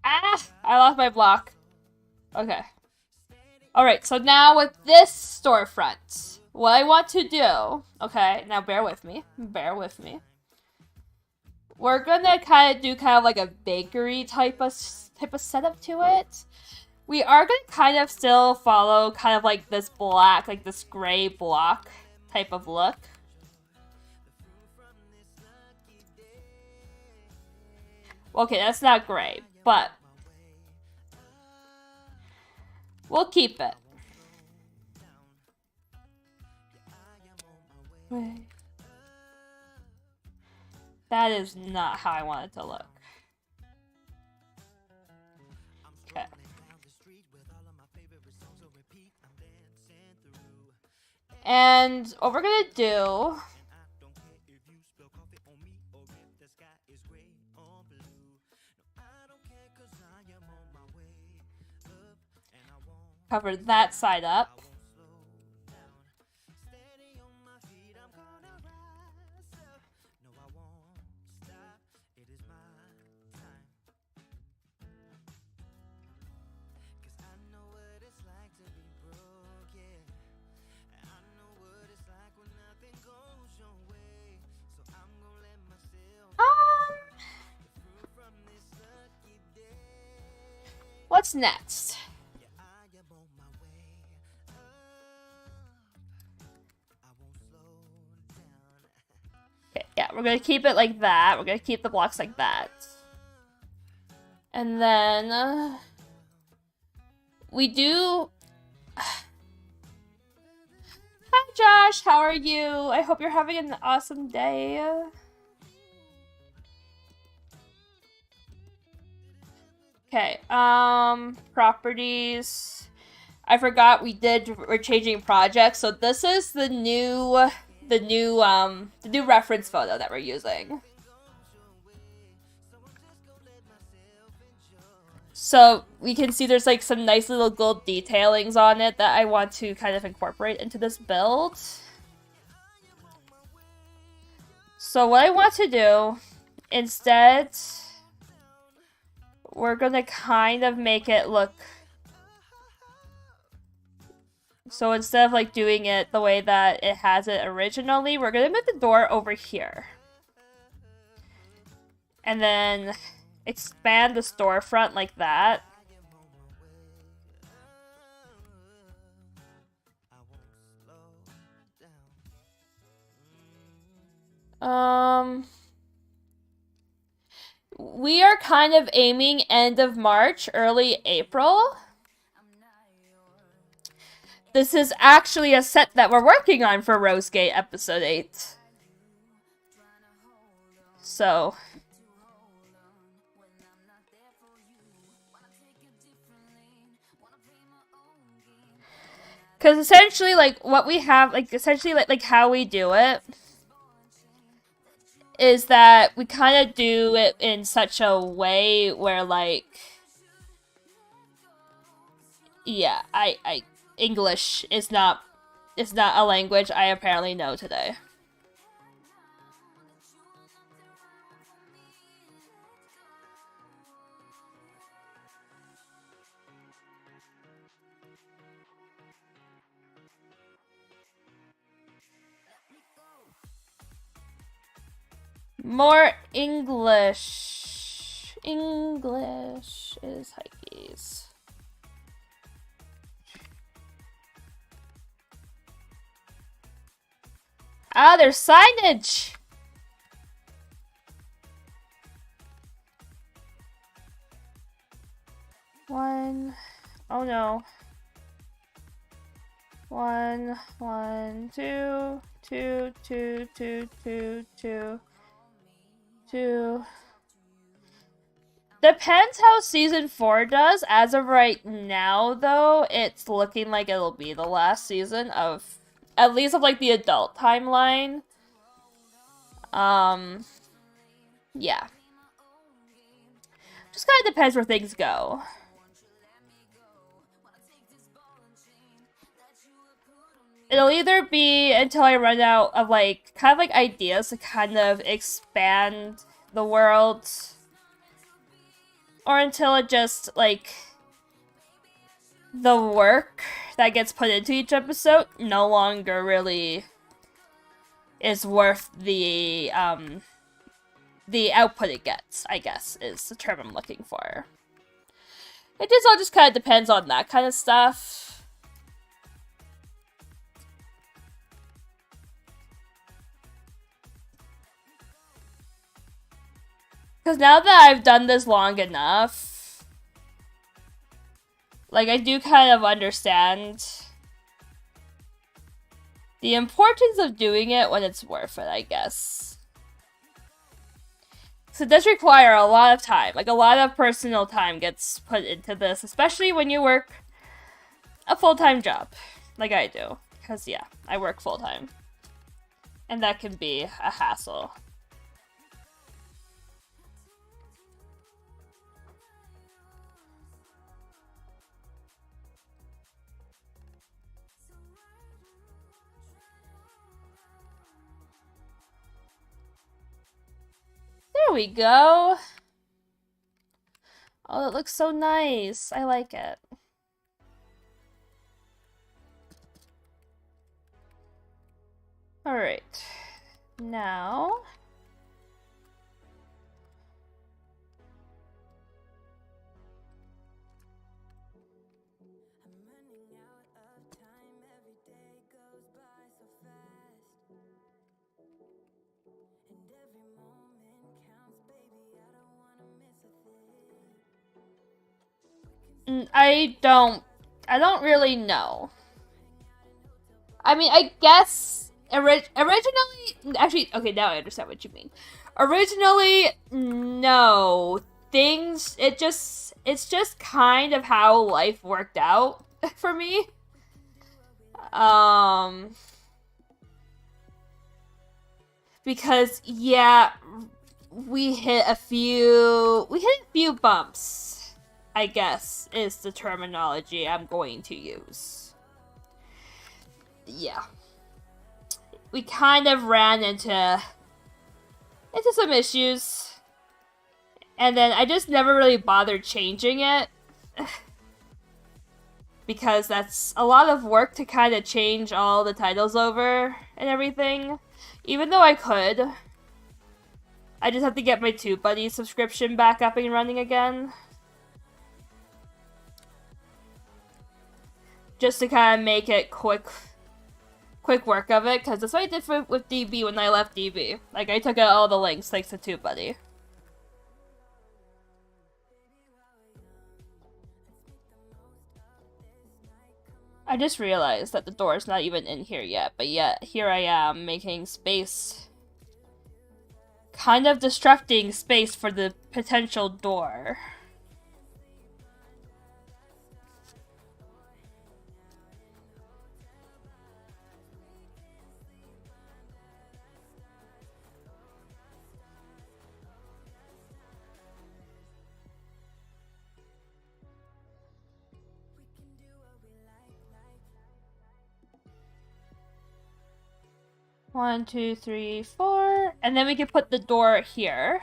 Ah! I lost my block. Okay. Alright, so now with this storefront, what I want to do... Okay, now bear with me. Bear with me. We're gonna do like a bakery type of setup to it. We are gonna kind of still follow kind of like this black, like this gray block type of look. Okay, that's not gray, but we'll keep it. Wait. That is not how I want it to look. Okay. And what we're gonna do... cover that side up. What's next? Okay, yeah, we're gonna keep it like that. We're gonna keep the blocks like that. And then we do... Hi Josh, how are you? I hope you're having an awesome day. Okay, properties. I forgot we're changing projects, so this is the new reference photo that we're using. So we can see there's like some nice little gold detailings on it that I want to kind of incorporate into this build. So what I want to do instead, we're gonna kind of make it look... So instead of like doing it the way that it has it originally, we're gonna move the door over here. And then expand the storefront like that. We are kind of aiming end of March, early April. This is actually a set that we're working on for RoseGate episode 8. So... because essentially, like, what we have, like, essentially, like how we do it is that we kind of do it in such a way where, like, yeah, English is not a language I apparently know today. More English. English is hikeys. Ah, there's signage! One. Oh no. One, two, two, two, two, two, two. Depends how season 4 does. As of right now, though, it's looking like it'll be the last season of, at least of like the adult timeline. Yeah. Just kind of depends where things go. it'll either be until I run out of like kind of like ideas to kind of expand the world, or until it just like the work that gets put into each episode no longer really is worth the output it gets, I guess, is the term I'm looking for. It just all just kind of depends on that kind of stuff. Because now that I've done this long enough, like, I do kind of understand the importance of doing it when it's worth it, I guess. So it does require a lot of time. Like, a lot of personal time gets put into this, especially when you work a full-time job, like I do. Because, yeah, I work full-time. And that can be a hassle. There we go. Oh, it looks so nice. I like it. Alright. Now... I don't really know. I mean, I guess originally, actually, okay, now I understand what you mean. Originally, no. It's just kind of how life worked out for me. Because, yeah, we hit a few bumps, I guess, is the terminology I'm going to use. Yeah. We kind of ran into some issues. And then I just never really bothered changing it. Because that's a lot of work to kind of change all the titles over and everything. Even though I could. I just have to get my TubeBuddy subscription back up and running again. Just to kind of make it quick work of it, because that's what I did with DB when I left DB. Like, I took out all the links thanks to TubeBuddy. I just realized that the door is not even in here yet, but yet here I am making space. Kind of destructing space for the potential door. One, two, three, four. And then we can put the door here.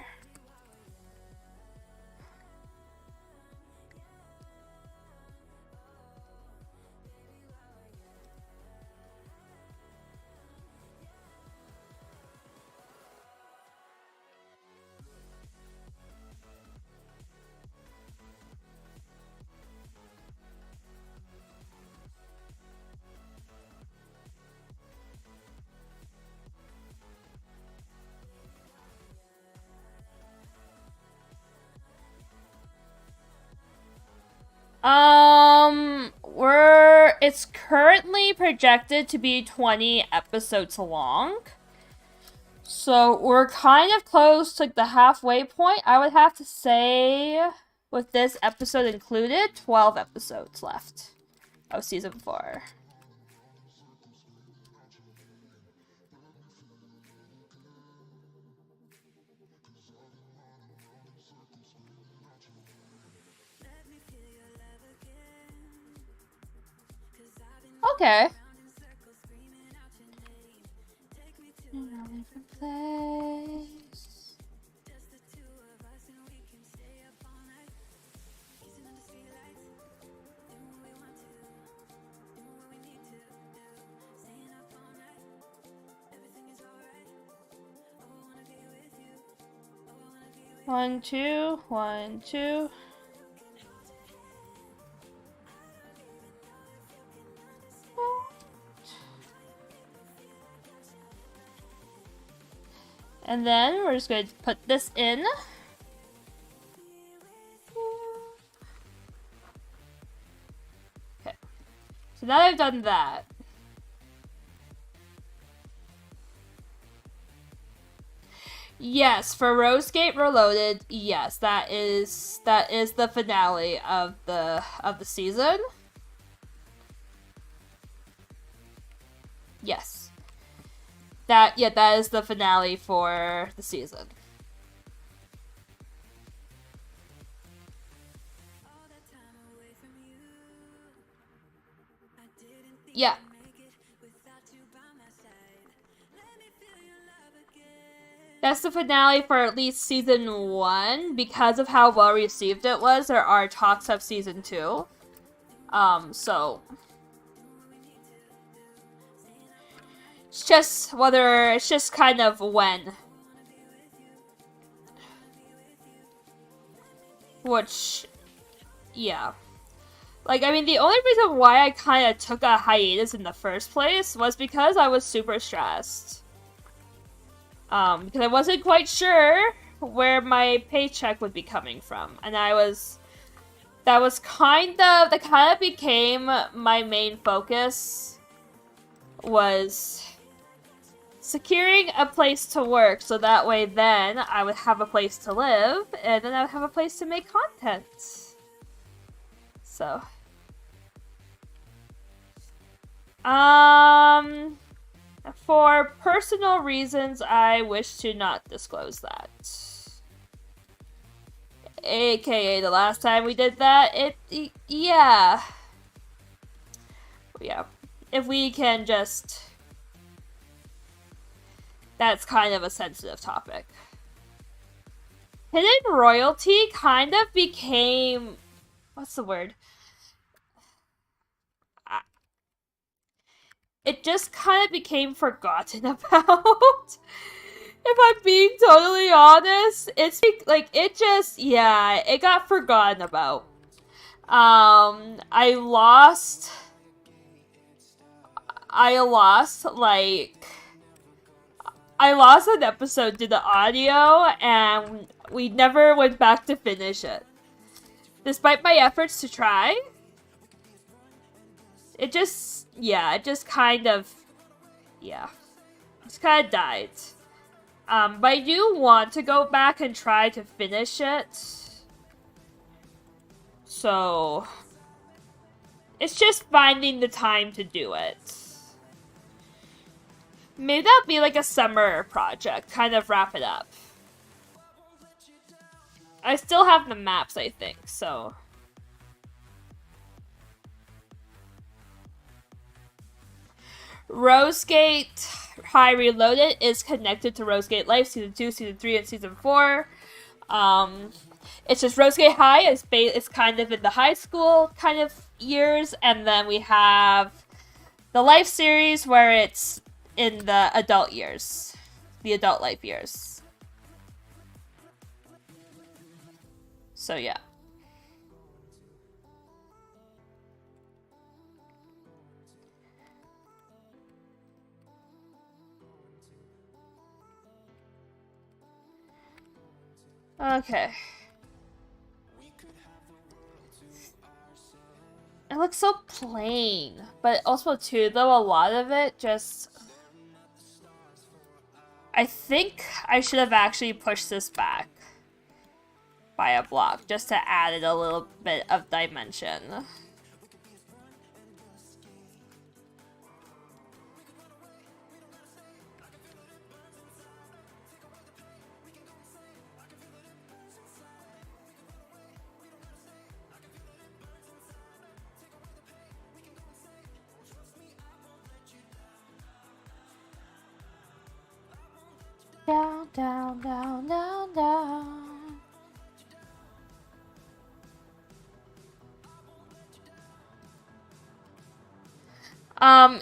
It's currently projected to be 20 episodes long. So we're kind of close to the halfway point. I would have to say, with this episode included, 12 episodes left of season 4. Okay. place. One, two, 1, 2. And then we're just going to put this in. Okay. So now that I've done that, yes, for RoseGate Reloaded, yes, that is the finale of the season. Yes. That is the finale for the season. Yeah. That's the finale for at least season 1. Because of how well received it was, there are talks of season 2. So it's just kind of when. Which, yeah. Like, I mean, the only reason why I kind of took a hiatus in the first place was because I was super stressed. Because I wasn't quite sure where my paycheck would be coming from. And that kind of became my main focus, was securing a place to work, so that way then I would have a place to live, and then I would have a place to make content. So, for personal reasons, I wish to not disclose that. AKA the last time we did that, yeah. If we can just... That's kind of a sensitive topic. Hidden royalty kind of became... What's the word? It just kind of became forgotten about. If I'm being totally honest, it's like it got forgotten about. I lost an episode to the audio, and we never went back to finish it. Despite my efforts to try, it just kind of died. But I do want to go back and try to finish it. So, it's just finding the time to do it. Maybe that'll be like a summer project, kind of wrap it up. I still have the maps, I think, so... RoseGate High Reloaded is connected to RoseGate Life Season 2, Season 3, and Season 4. It's just RoseGate High is kind of in the high school kind of years, and then we have the Life series where it's in the adult years. The adult life years. So, yeah. Okay. It looks so plain, but also too, though, a lot of it just... I think I should have actually pushed this back by a block, just to add it a little bit of dimension. down, down, down, down.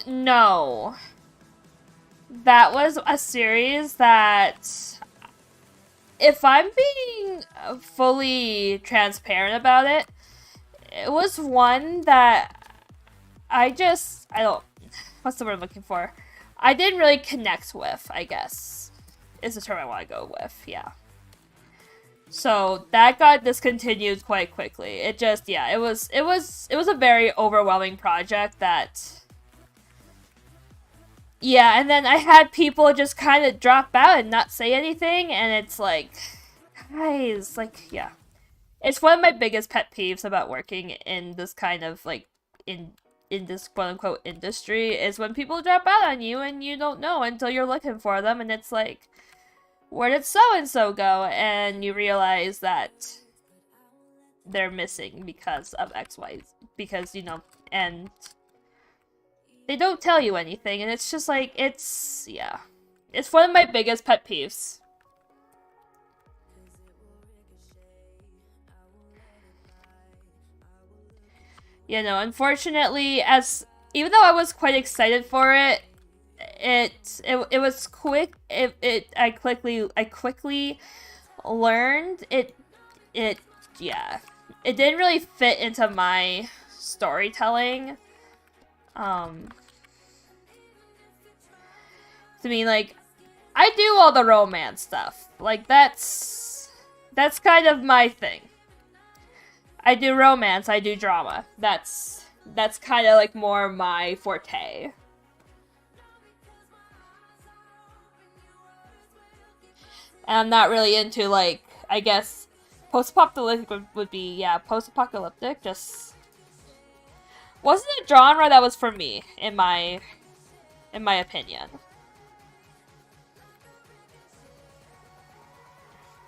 No. That was a series that, if I'm being fully transparent about it, it was one that I don't, what's the word I'm looking for? I didn't really connect with, I guess, is the term I want to go with, yeah. So that got discontinued quite quickly. It just, yeah, it was a very overwhelming project that, yeah, and then I had people just kind of drop out and not say anything, and it's like, guys, like, yeah. It's one of my biggest pet peeves about working in this kind of, like, in this quote-unquote industry, is when people drop out on you and you don't know until you're looking for them, and it's like, where did so-and-so go? And you realize that they're missing because of X, Y, because, you know, and they don't tell you anything, and it's just like, it's, yeah. It's one of my biggest pet peeves. You know, unfortunately, even though I was quite excited for it, it was quick. I quickly learned yeah. It didn't really fit into my storytelling. To me, like, I do all the romance stuff. Like, that's kind of my thing. I do romance, I do drama. That's kind of like more my forte. And I'm not really into, like, I guess post-apocalyptic would be, yeah, post-apocalyptic. Just wasn't a genre that was for me, in my opinion.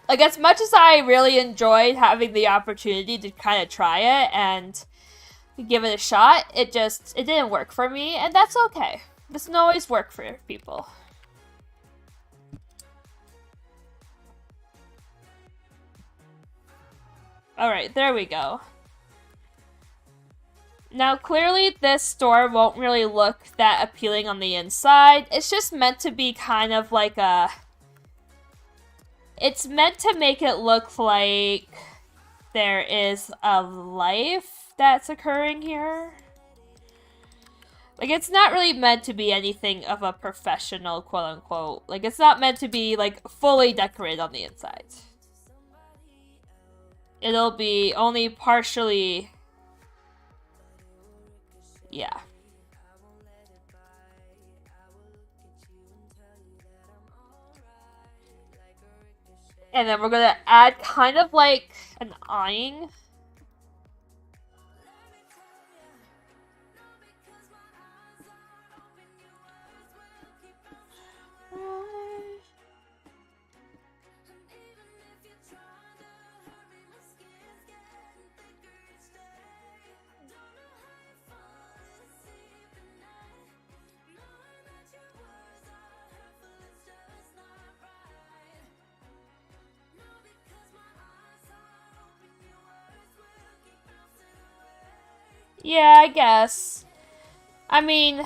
Like, as much as I really enjoyed having the opportunity to kind of try it and give it a shot, it didn't work for me, and that's okay. This doesn't always work for people. Alright, there we go. Now, clearly this store won't really look that appealing on the inside. It's just meant to be kind of like a... It's meant to make it look like there is a life that's occurring here. Like, it's not really meant to be anything of a professional, quote-unquote. Like, it's not meant to be, like, fully decorated on the inside. It'll be only partially... Yeah. And then we're gonna add kind of like an awning. Yeah, I guess. I mean,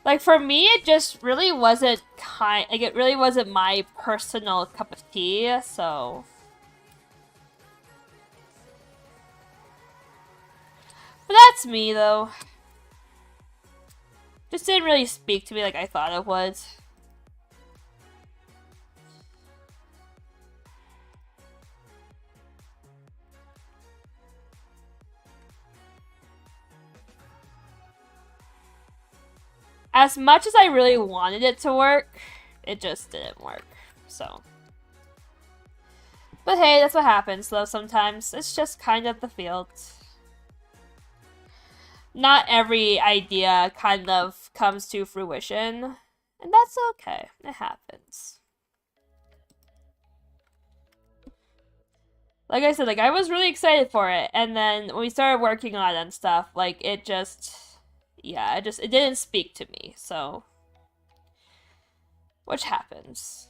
like, for me, it just really wasn't it really wasn't my personal cup of tea, so. But that's me, though. Just didn't really speak to me like I thought it would. As much as I really wanted it to work, it just didn't work, so. But hey, that's what happens, though, sometimes. It's just kind of the field. Not every idea kind of comes to fruition, and that's okay. It happens. Like I said, like, I was really excited for it, and then when we started working on it and stuff, like, it just... Yeah, it didn't speak to me, so... Which happens.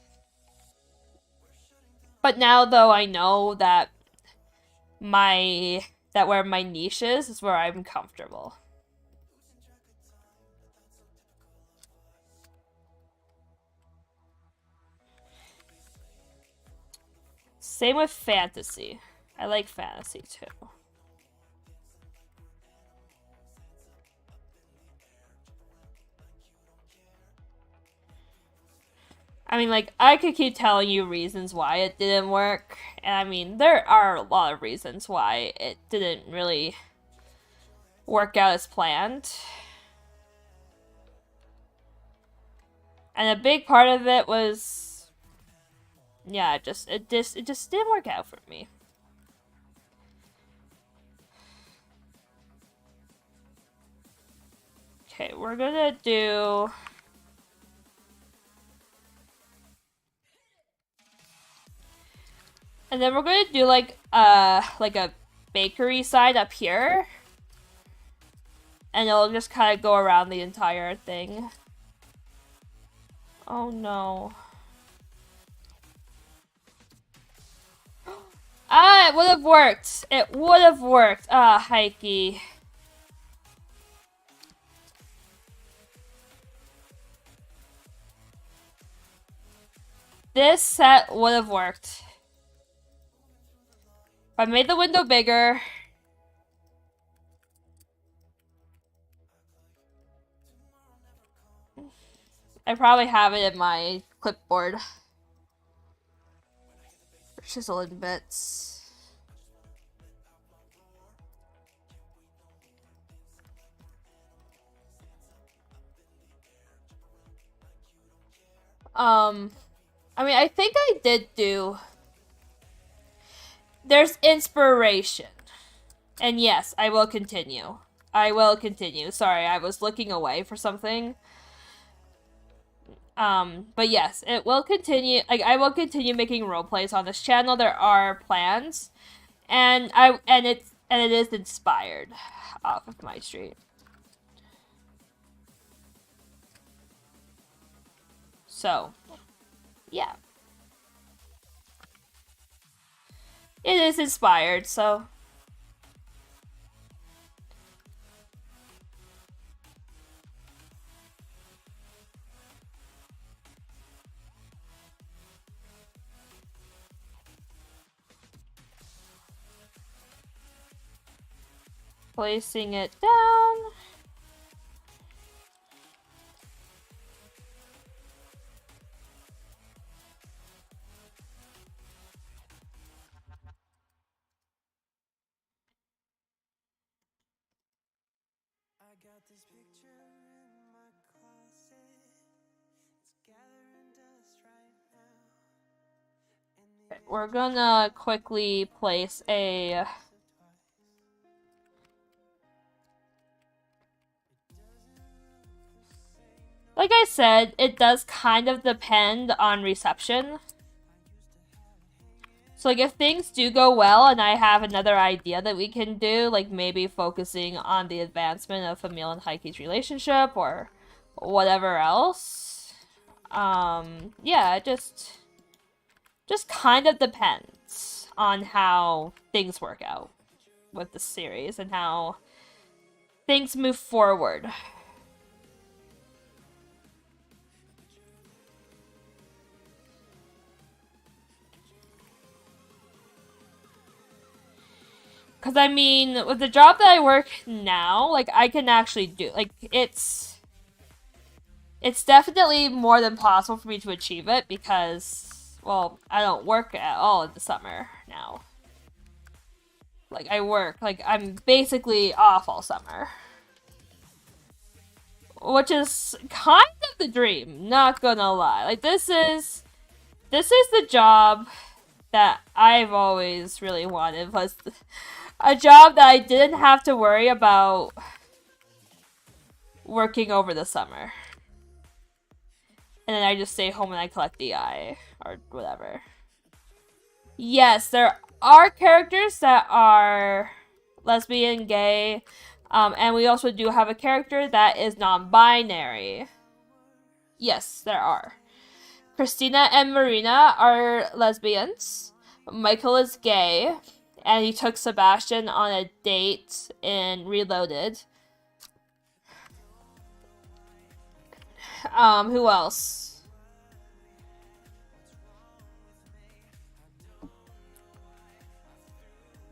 But now, though, I know that where my niche is where I'm comfortable. Same with fantasy. I like fantasy too. I mean, like, I could keep telling you reasons why it didn't work. And I mean, there are a lot of reasons why it didn't really work out as planned. And a big part of it was, yeah, it just didn't work out for me. Okay, we're gonna do... And then we're gonna do like a bakery side up here. And it'll just kind of go around the entire thing. Oh no. Ah, it would have worked. It would have worked. Ah, Heike. This set would have worked. If I made the window bigger. I probably have it in my clipboard. Chiseling bits. I mean, I think I did do... There's inspiration. And yes, I will continue. I will continue. Sorry, I was looking away for something. But yes, it will continue. Like, I will continue making roleplays on this channel. There are plans. And it is inspired off of my street. So, yeah. It is inspired, so... Placing it down. Okay, we're gonna quickly place a... Like I said, it does kind of depend on reception. So, like, if things do go well and I have another idea that we can do, like maybe focusing on the advancement of Emil and Heike's relationship or whatever else. Yeah, it just kind of depends on how things work out with the series and how things move forward. Because, I mean, with the job that I work now, like, I can actually do... Like, it's definitely more than possible for me to achieve it because, well, I don't work at all in the summer now. Like, I work. Like, I'm basically off all summer. Which is kind of the dream, not gonna lie. Like, this is the job that I've always really wanted, was a job that I didn't have to worry about working over the summer. And then I just stay home and I collect DI, or whatever. Yes, there are characters that are lesbian, gay, and we also do have a character that is non-binary. Yes, there are. Christina and Marina are lesbians. Michael is gay, and he took Sebastian on a date in Reloaded. Who else?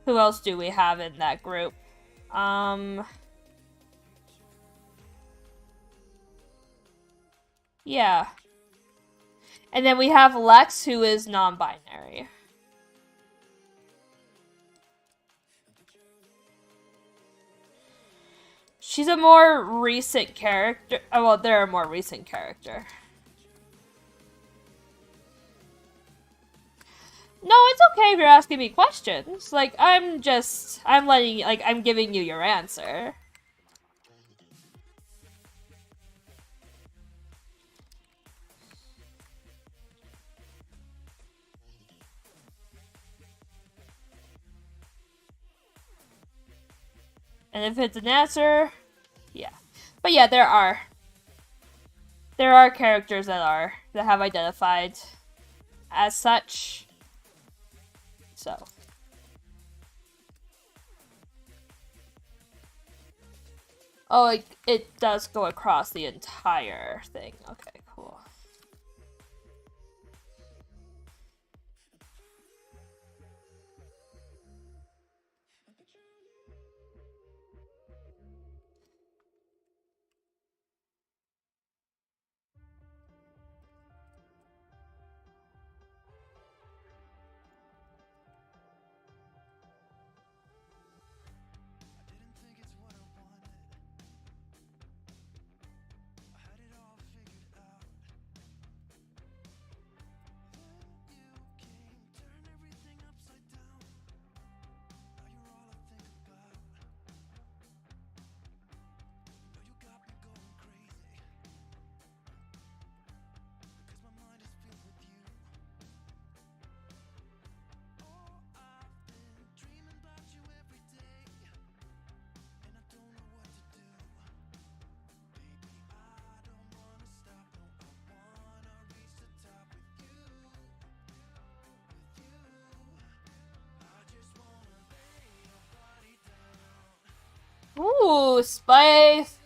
Who else do we have in that group? Yeah. And then we have Lex, who is non-binary. She's a more recent character. Oh, well, they're a more recent character. No, it's okay if you're asking me questions. Like, I'm giving you your answer. And if it's an answer, yeah. But yeah, there are characters that have identified as such. So. Oh, it does go across the entire thing. Okay, cool. Ooh, spice.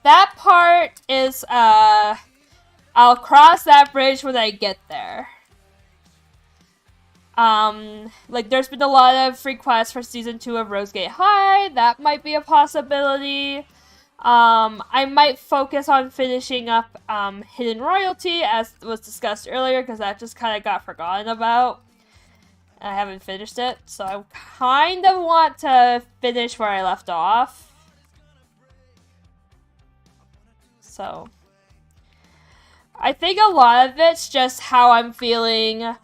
That part is, I'll cross that bridge when I get there. Like, there's been a lot of requests for Season 2 of RoseGate High. That might be a possibility. I might focus on finishing up, Hidden Royalty, as was discussed earlier, because that just kind of got forgotten about. I haven't finished it, so I kind of want to finish where I left off. So, I think a lot of it's just how I'm feeling,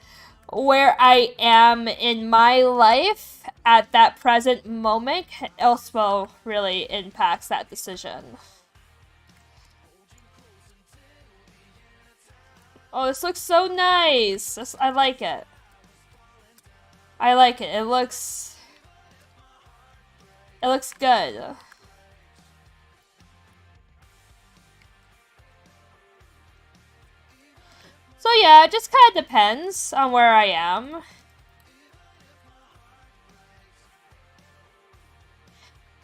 where I am in my life at that present moment also really impacts that decision. Oh, this looks so nice. I like it. I like it. It looks good. So yeah, it just kind of depends on where I am.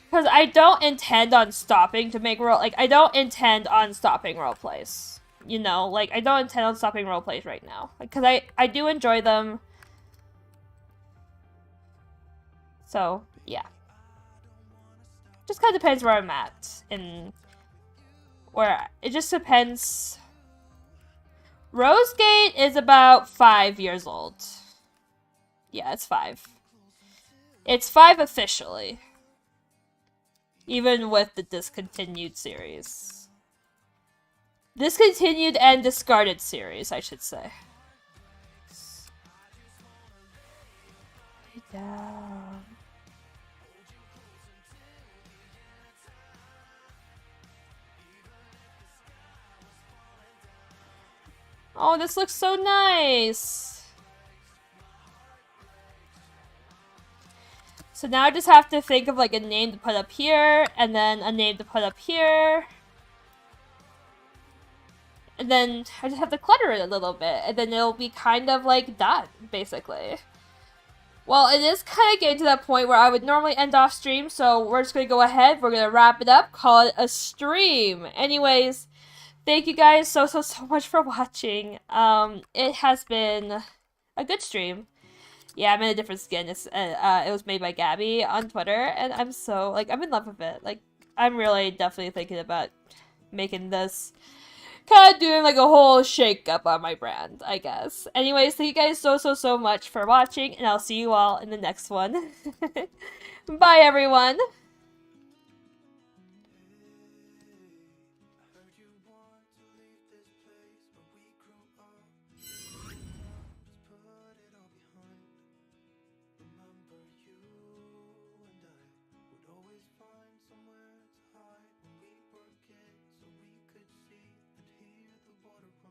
Because I don't intend on stopping to make I don't intend on stopping roleplays. You know, like, I don't intend on stopping roleplays right now. Because I do enjoy them. So, yeah. Just kind of depends where I'm at. It just depends. RoseGate is about 5 years old. Yeah, it's 5. It's 5 officially. Even with the discontinued series. Discontinued and discarded series, I should say. Down. Oh, this looks so nice. So now I just have to think of like a name to put up here, and then a name to put up here. And then I just have to clutter it a little bit, and then it'll be kind of like done, basically. Well, it is kind of getting to that point where I would normally end off stream, so we're just going to go ahead, we're going to wrap it up, call it a stream. Anyways, thank you guys so much for watching. It has been a good stream. Yeah, I'm in a different skin. It was made by Gabby on Twitter, and I'm so, like, I'm in love with it. Like, I'm really definitely thinking about making this, kind of doing, like, a whole shake-up on my brand, I guess. Anyways, thank you guys so much for watching, and I'll see you all in the next one. Bye, everyone!